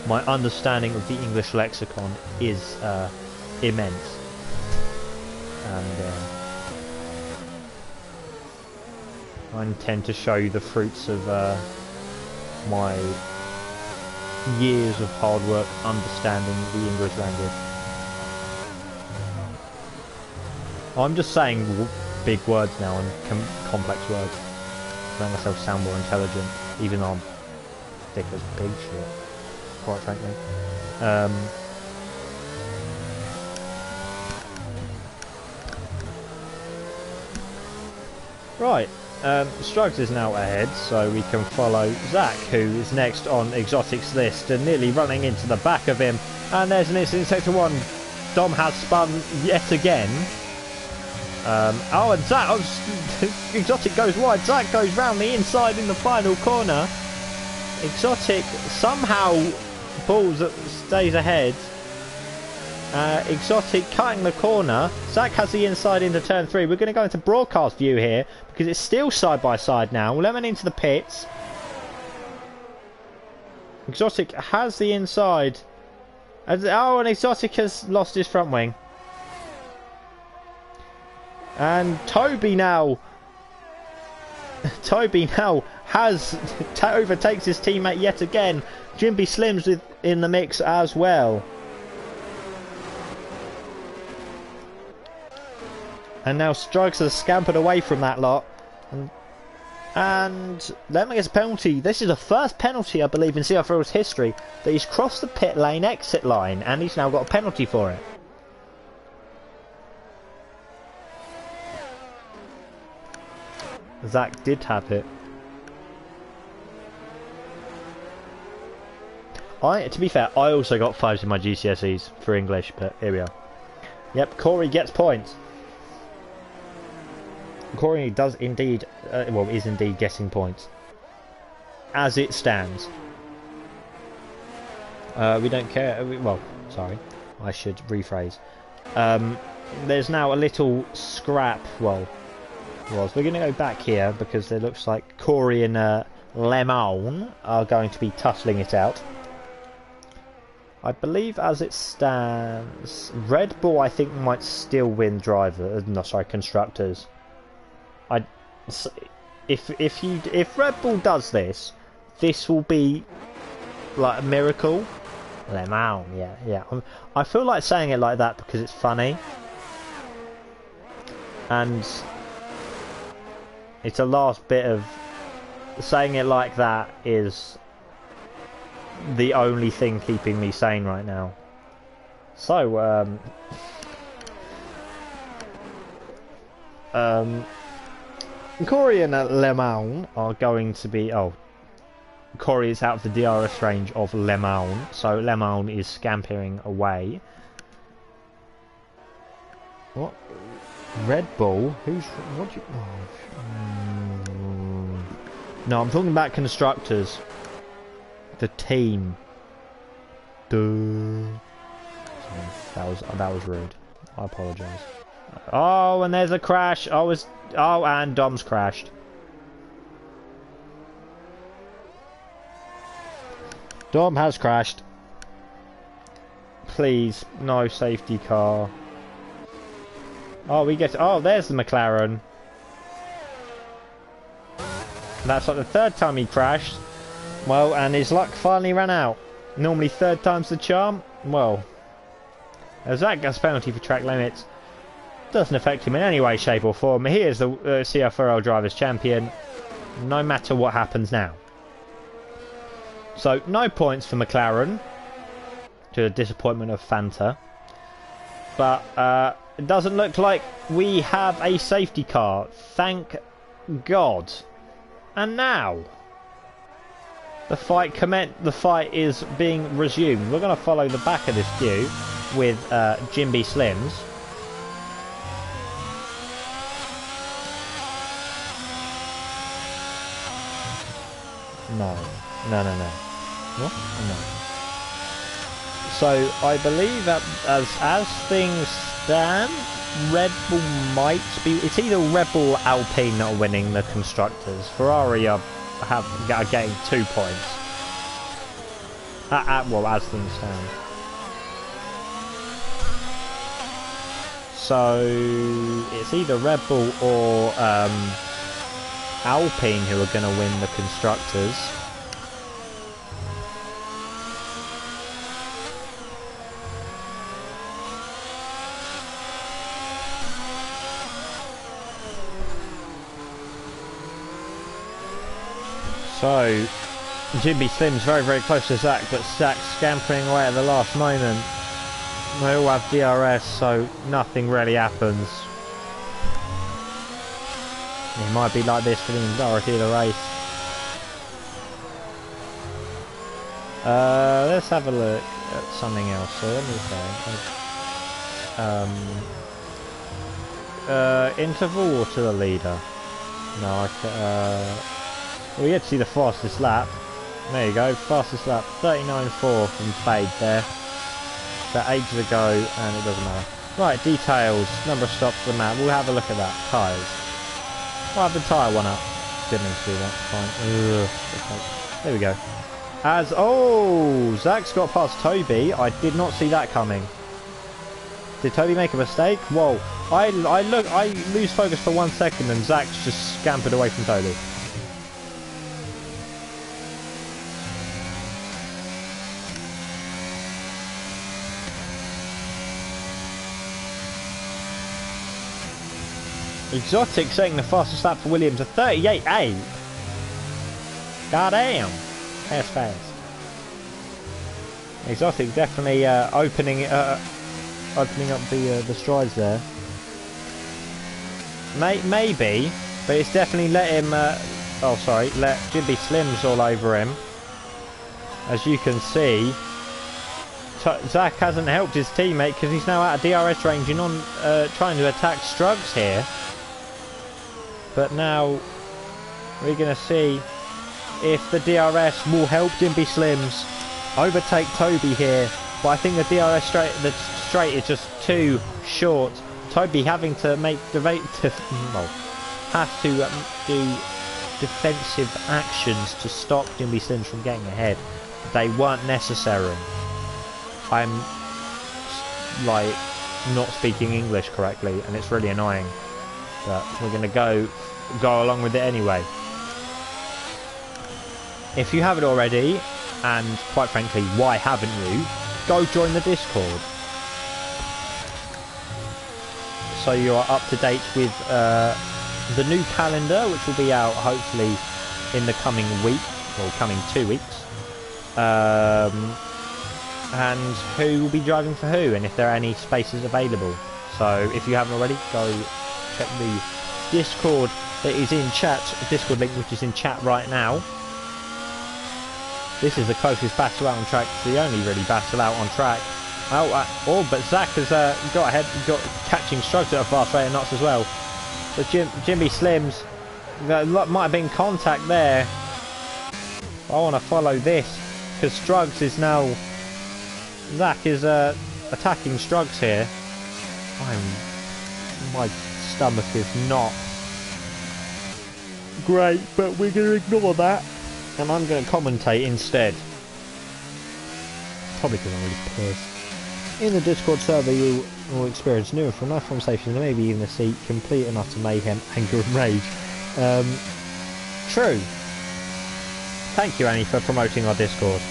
My understanding of the English lexicon is immense. And I intend to show you the fruits of my years of hard work understanding the English language. I'm just saying big words now and complex words to make myself sound more intelligent, even though I'm thick as pig shit, quite frankly. Right, Struggs is now ahead, so we can follow Zach, who is next on Exotic's list, and nearly running into the back of him. And there's an incident in Sector 1. Dom has spun yet again. And Zach, Exotic goes wide. Zach goes round the inside in the final corner. Exotic somehow stays ahead. Exotic cutting the corner. Zach has the inside into turn 3. We're going to go into broadcast view here because it's still side by side now. Lemon into the pits. Exotic has the inside. And Exotic has lost his front wing. And Toby now overtakes his teammate yet again. Jimby Slim's in the mix as well. And now Struggs has scampered away from that lot. And Lemon gets a penalty. This is the first penalty, I believe, in CFRL's history that he's crossed the pit lane exit line, and he's now got a penalty for it. Zach did have it. To be fair, I also got 5s in my GCSEs for English, but here we are. Yep, Corey gets points. Corey does indeed, is indeed getting points. As it stands. We don't care. Well, sorry, I should rephrase. There's now a little scrap. Well, we're going to go back here because it looks like Corey and Lemon are going to be tussling it out. I believe as it stands, Red Bull I think might still win constructors. If Red Bull does this, this will be like a miracle. Lemon, yeah. I feel like saying it like that because it's funny, and it's a last bit of saying it like that is the only thing keeping me sane right now. So, Corey and Lemon are going to be... Oh, Corey is out of the DRS range of Lemon, so Lemon is scampering away. What? Red Bull? What do you... Oh, no, I'm talking about constructors. The team. Duh. Sorry, that was rude. I apologise. Oh, and there's a crash. Oh, and Dom's crashed. Dom has crashed. Please, no safety car. Oh, there's the McLaren. That's like the third time he crashed. Well, and his luck finally ran out. Normally third time's the charm. Well, as that gets penalty for track limits, doesn't affect him in any way, shape or form. He is the CFRL Drivers' Champion, no matter what happens now. So, no points for McLaren, to the disappointment of Fanta. But it doesn't look like we have a safety car. Thank God. And now... The fight is being resumed. We're going to follow the back of this queue with Jimby Slims. No. What? No. So I believe that as things stand, Red Bull might be. It's either Red Bull or Alpine that are winning the constructors. Ferrari are getting 2 points. Well, as things stand. So it's either Red Bull or Alpine who are going to win the constructors. So, Jimmy Slim's very, very close to Zach, but Zach's scampering away at the last moment. They all have DRS, so nothing really happens. It might be like this for the majority of the race. Let's have a look at something else. So let me say, interval or to the leader? No, we get to see the fastest lap. There you go, fastest lap, 39.4 from Fade there. That ages ago, and it doesn't matter. Right, details, number of stops for the map. We'll have a look at that. Tyres. I'll have the tyre one up. Didn't mean to do that. Fine. There we go. Zach's got past Toby. I did not see that coming. Did Toby make a mistake? Whoa. I lose focus for 1 second and Zach's just scampered away from Toby. Exotic setting the fastest lap for Williams at 38.8. God damn. That's fast. Exotic definitely opening up the strides there. Maybe, but it's definitely let him. Let Jimby Slims all over him. As you can see, Zach hasn't helped his teammate because he's now out of DRS range and on trying to attack Struggs here. But now we're going to see if the DRS will help Jimby Slims overtake Toby here, but I think the straight is just too short. Toby having to make have to do defensive actions to stop Jimmy Slims from getting ahead. They weren't necessary. I'm like not speaking English correctly, and it's really annoying. But we're gonna go along with it anyway. If you haven't already, and quite frankly, why haven't you? Go join the Discord. So you are up to date with the new calendar, which will be out hopefully in the coming week, or coming 2 weeks. And who will be driving for who, and if there are any spaces available. So if you haven't already, go check the Discord that is in chat, Discord link which is in chat right now. This is the closest battle out on track, it's the only really battle out on track. But Zach has got ahead, got catching Strugs at a fast rate of knots as well. But Jimmy Slims, there might have been contact there. I want to follow this, because Strugs is now... Zach is attacking Strugs here. My stomach is not great, but we're going to ignore that. And I'm going to commentate instead. Probably because I'm really pissed. In the Discord server you will experience new and from nice conversations and maybe even see complete and utter mayhem, anger and rage. True. Thank you, Annie, for promoting our Discord.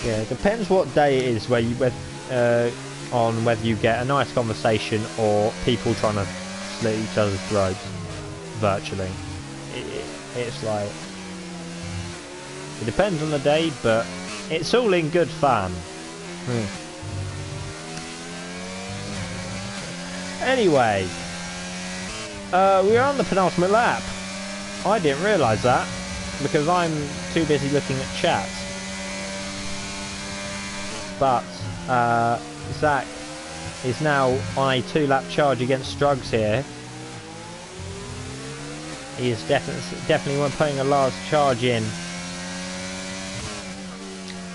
Yeah, it depends what day it is where you on whether you get a nice conversation or people trying to slit each other's throats virtually. It's like, it depends on the day, but it's all in good fun. Anyway, we're on the penultimate lap. I didn't realise that because I'm too busy looking at chat. But Zach is now on a 2-lap charge against Strugs here. He is definitely putting a large charge in.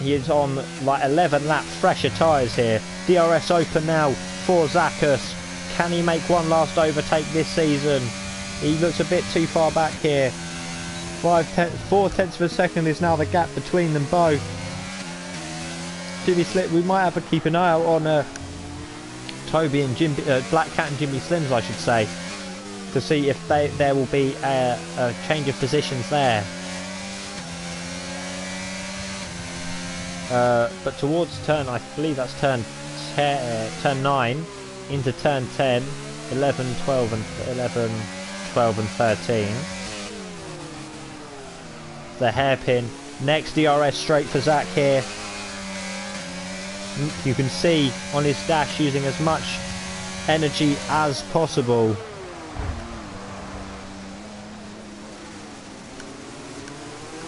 He is on like 11 lap fresher tyres here. DRS open now for Zackus. Can he make one last overtake this season? He looks a bit too far back here. 4/10 of a second is now the gap between them both. Jimmy Slims, we might have to keep an eye out on Toby and Black Cat and Jimmy Slims, I should say, to see if there will be a change of positions there. But towards turn, I believe that's turn 9 into turn 10, 11, 12 and 11, 12 and 13. The hairpin. Next DRS straight for Zach here. You can see on his dash using as much energy as possible.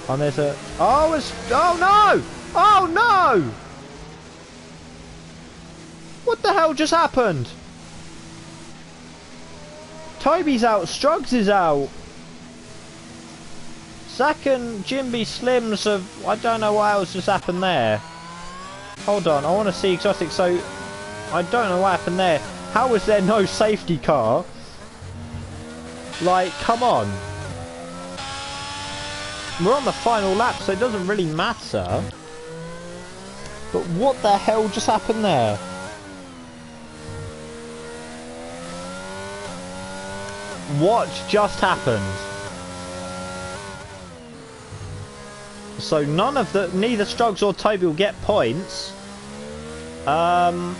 And there's a... Oh no! Oh no! What the hell just happened? Toby's out, Strugs is out. Zach and Jimby Slims have... I don't know what else just happened there. Hold on, I want to see Exotic, so... I don't know what happened there. How was there no safety car? Like, come on. We're on the final lap, so it doesn't really matter. But what the hell just happened there? What just happened? So neither Strugs or Toby will get points. I'm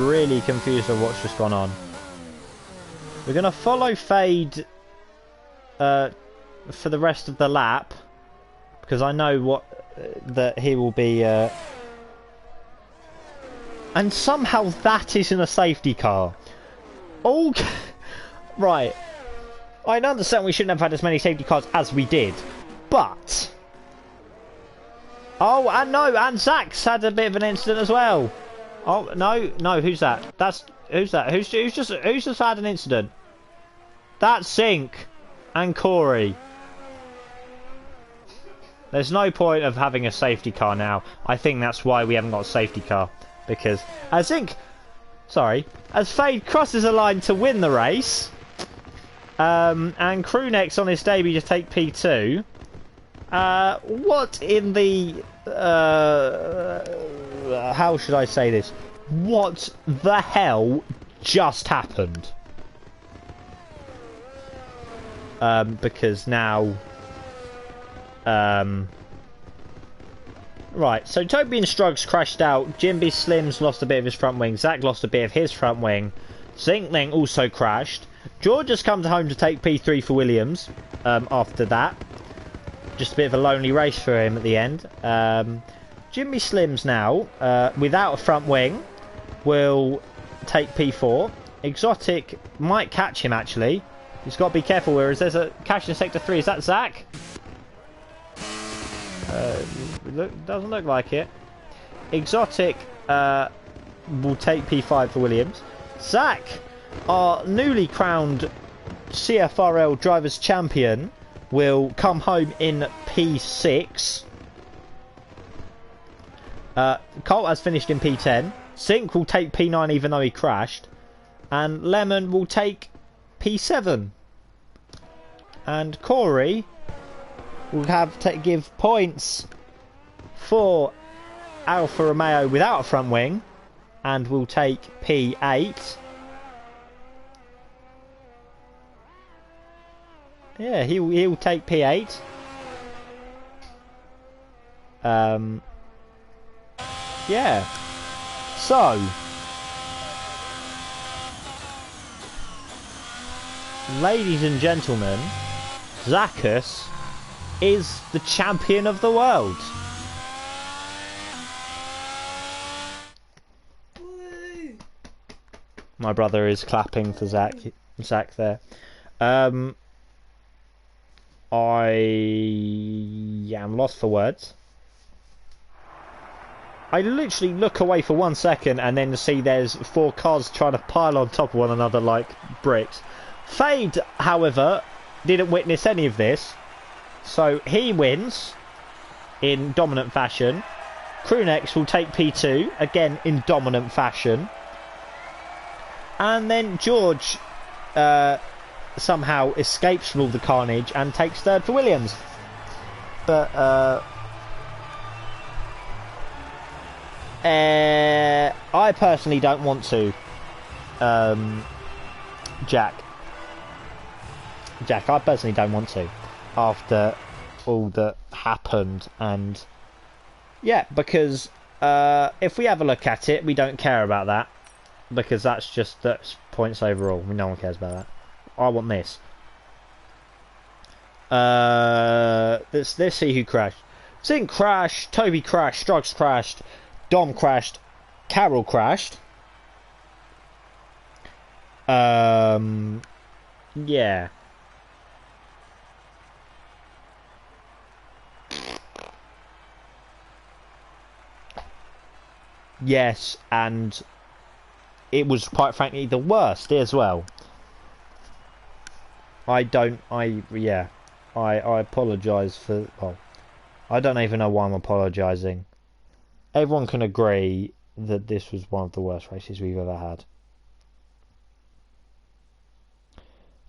really confused of what's just gone on. We're gonna follow Fade for the rest of the lap because I know that he will be. And somehow that isn't a safety car. Oh, right. I understand we shouldn't have had as many safety cars as we did, but. Oh, and no, and Zach's had a bit of an incident as well. Oh no, who's that? Who's that? Who's just had an incident? That's Sink and Corey. There's no point of having a safety car now. I think that's why we haven't got a safety car. Because as Fade crosses a line to win the race, and Crewnex on his debut to take P2, what in the... how should I say this? What the hell just happened? Because now... right, so Toby and Struggs crashed out. Jimby Slims lost a bit of his front wing. Zach lost a bit of his front wing. Zinkling also crashed. George has come home to take P3 for Williams after that. Just a bit of a lonely race for him at the end. Jimmy Slims now, without a front wing, will take P4. Exotic might catch him, actually. He's got to be careful, whereas there's a catch in Sector 3. Is that Zach? Doesn't look like it. Exotic will take P5 for Williams. Zach, our newly crowned CFRL Drivers' Champion, will come home in P6. Colt has finished in P10. Sink will take P9 even though he crashed. And Lemon will take P7. And Corey will have to give points for Alfa Romeo without a front wing, and will take P8. Yeah, he'll take P8. Yeah. So, ladies and gentlemen, Zacchus is the champion of the world. Woo. My brother is clapping for Zach there. I am lost for words. I literally look away for 1 second and then see there's 4 cars trying to pile on top of one another like bricks. Fade, however, didn't witness any of this. So he wins in dominant fashion. Crewnex will take P2, again in dominant fashion. And then George somehow escapes from all the carnage and takes 3rd for Williams. But I personally don't want to. Jack, I personally don't want to. After all that happened, and yeah, because if we have a look at it, we don't care about that, because that's points overall. No one cares about that. I want this. Let's see who crashed. Zink crashed, Toby crashed, Struggs crashed, Dom crashed, Carol crashed. Yeah. Yes, and it was quite frankly the worst as well. I apologise for... Well, I don't even know why I'm apologising. Everyone can agree that this was one of the worst races we've ever had.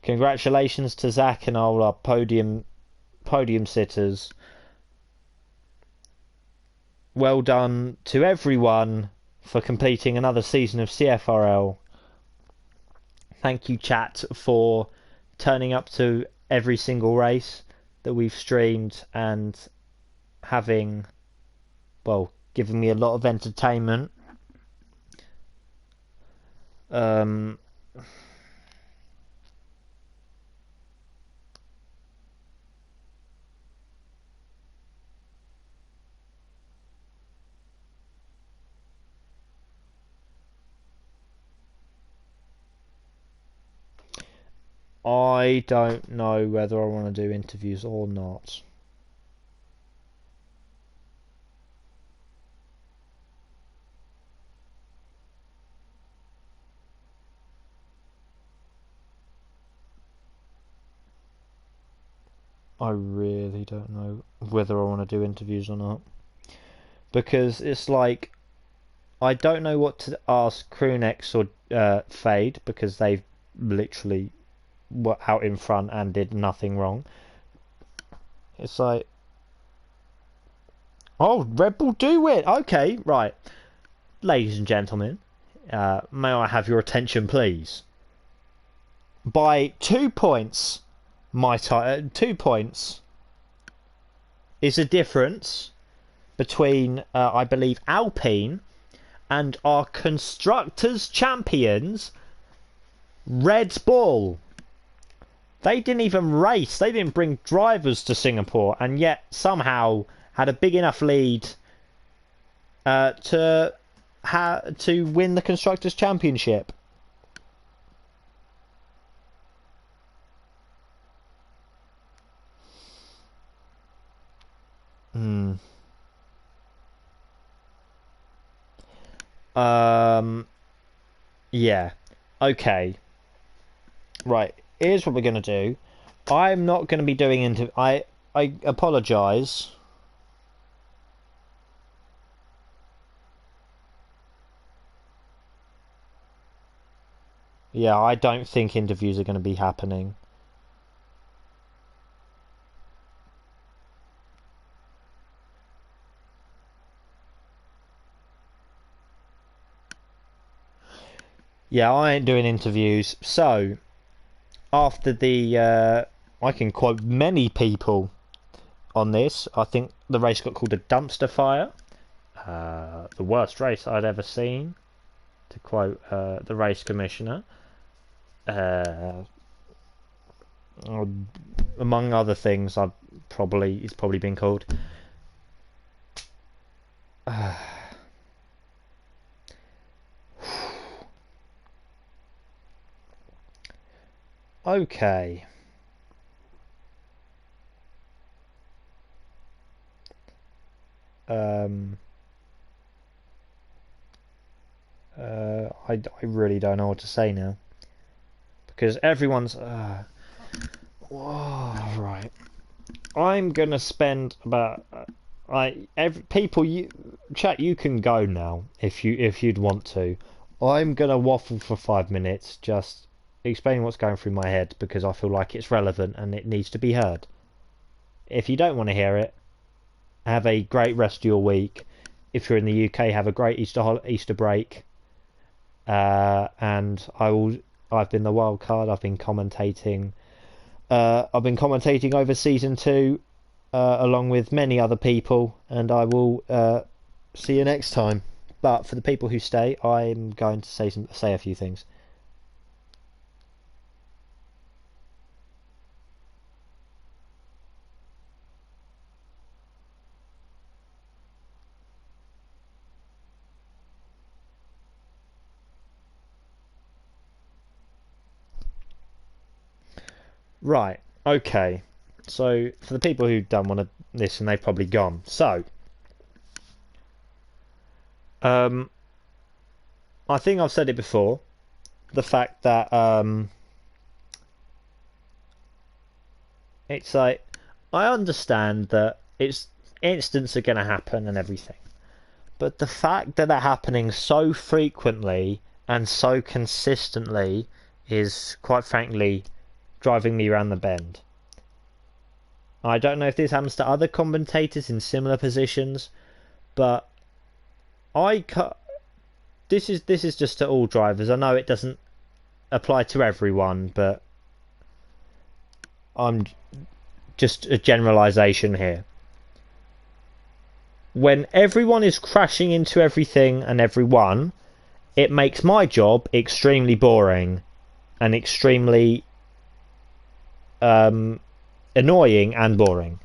Congratulations to Zach and all our podium sitters. Well done to everyone for completing another season of CFRL. Thank you, chat, for turning up to every single race that we've streamed and having, well, given me a lot of entertainment. I don't know whether I want to do interviews or not. I really don't know whether I want to do interviews or not. Because it's like, I don't know what to ask Crewnex or Fade, because they've literally were out in front and did nothing wrong. It's like, oh, Red Bull do win. Okay, right. Ladies and gentlemen, may I have your attention, please? By 2 points, 2 points is the difference between, I believe, Alpine and our constructors' champions, Red Bull. They didn't even race. They didn't bring drivers to Singapore, and yet somehow had a big enough lead to win the constructors' championship. Yeah. Okay. Right. Here's what we're gonna do. I'm not gonna be doing I apologise. Yeah, I don't think interviews are going to be happening. Yeah, I ain't doing interviews. So, after the, I can quote many people on this. I think the race got called a dumpster fire. The worst race I'd ever seen, to quote the race commissioner. Among other things, it's probably been called. Okay. I really don't know what to say now, because everyone's right. I'm gonna spend about people, you chat, you can go now if you'd want to. I'm gonna waffle for 5 minutes, just explaining what's going through my head, because I feel like it's relevant and it needs to be heard. If you don't want to hear it, have a great rest of your week. If you're in the UK, have a great Easter break. And I've been the wild card. I've been commentating over season 2, along with many other people, and I will see you next time. But for the people who stay, I'm going to say a few things. Right. Okay. So for the people who don't want to listen, they've probably gone. So, I think I've said it before. The fact that it's like, I understand that incidents are going to happen and everything, but the fact that they're happening so frequently and so consistently is, quite frankly, driving me around the bend. I don't know if this happens to other commentators in similar positions, but this is just to all drivers. I know it doesn't apply to everyone, but I'm just a generalization here. When everyone is crashing into everything and everyone, it makes my job extremely boring and extremely annoying and boring,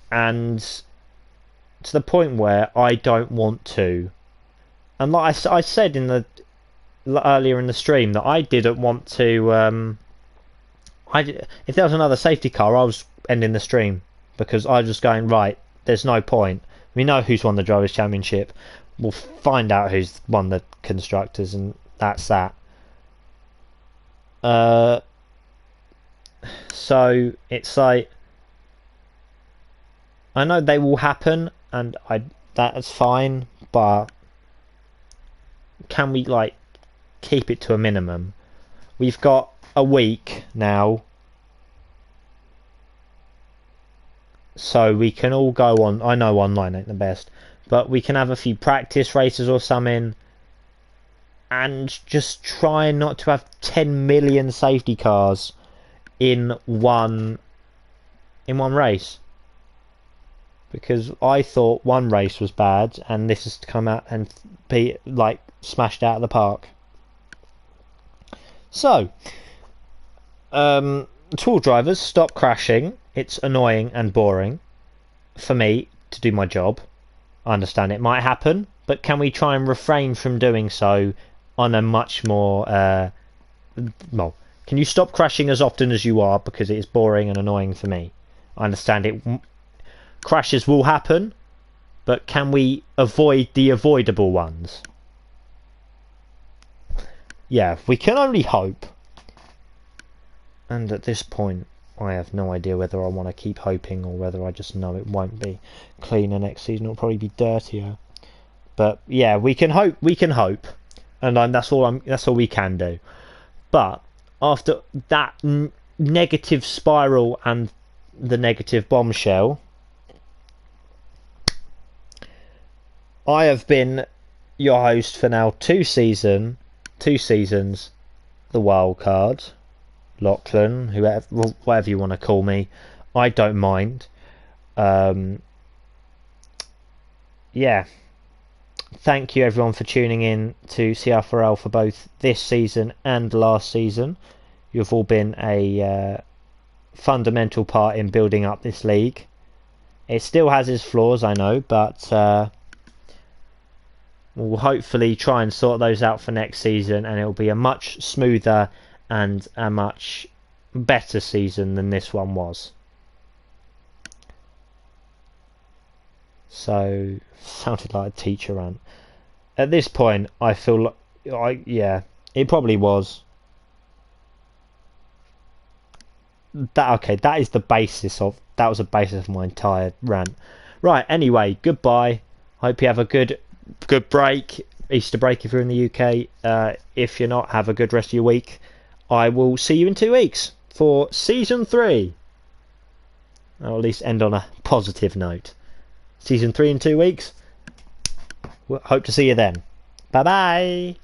and to the point where I don't want to. And like I said earlier in the stream, that I didn't want to. If there was another safety car, I was ending the stream, because I was just going, right, there's no point. We know who's won the Drivers' Championship. We'll find out who's won the Constructors, and that's that. So it's like, I know they will happen, and that's fine, but can we like keep it to a minimum? We've got a week now, so we can all go on. I know online ain't the best, but we can have a few practice races or something, and just try not to have 10 million safety cars in one race. Because I thought one race was bad, and this has come out and be like smashed out of the park. So, tool drivers, stop crashing. It's annoying and boring for me to do my job. I understand it might happen, but can we try and refrain from doing so on a much more well, can you stop crashing as often as you are, because it is boring and annoying for me. I understand it. Crashes will happen, but can we avoid the avoidable ones? Yeah, we can only hope. And at this point, I have no idea whether I want to keep hoping or whether I just know it won't be cleaner next season. It'll probably be dirtier. But yeah, we can hope. We can hope, and that's all. That's all we can do. But after that negative spiral and the negative bombshell, I have been your host for now 2 seasons, the wild card, Lachlan, whatever you want to call me, I don't mind. Yeah, thank you everyone for tuning in to CFRL for both this season and last season. You've all been a fundamental part in building up this league. It still has its flaws, I know, but we'll hopefully try and sort those out for next season, and it'll be a much smoother and a much better season than this one was. So, sounded like a teacher rant. At this point, I feel like, yeah, it probably was. That was the basis of my entire rant. Right, anyway, goodbye. Hope you have a good break, Easter break if you're in the UK. If you're not, have a good rest of your week. I will see you in 2 weeks for season 3. I'll at least end on a positive note. Season 3 in 2 weeks. Hope to see you then. Bye bye.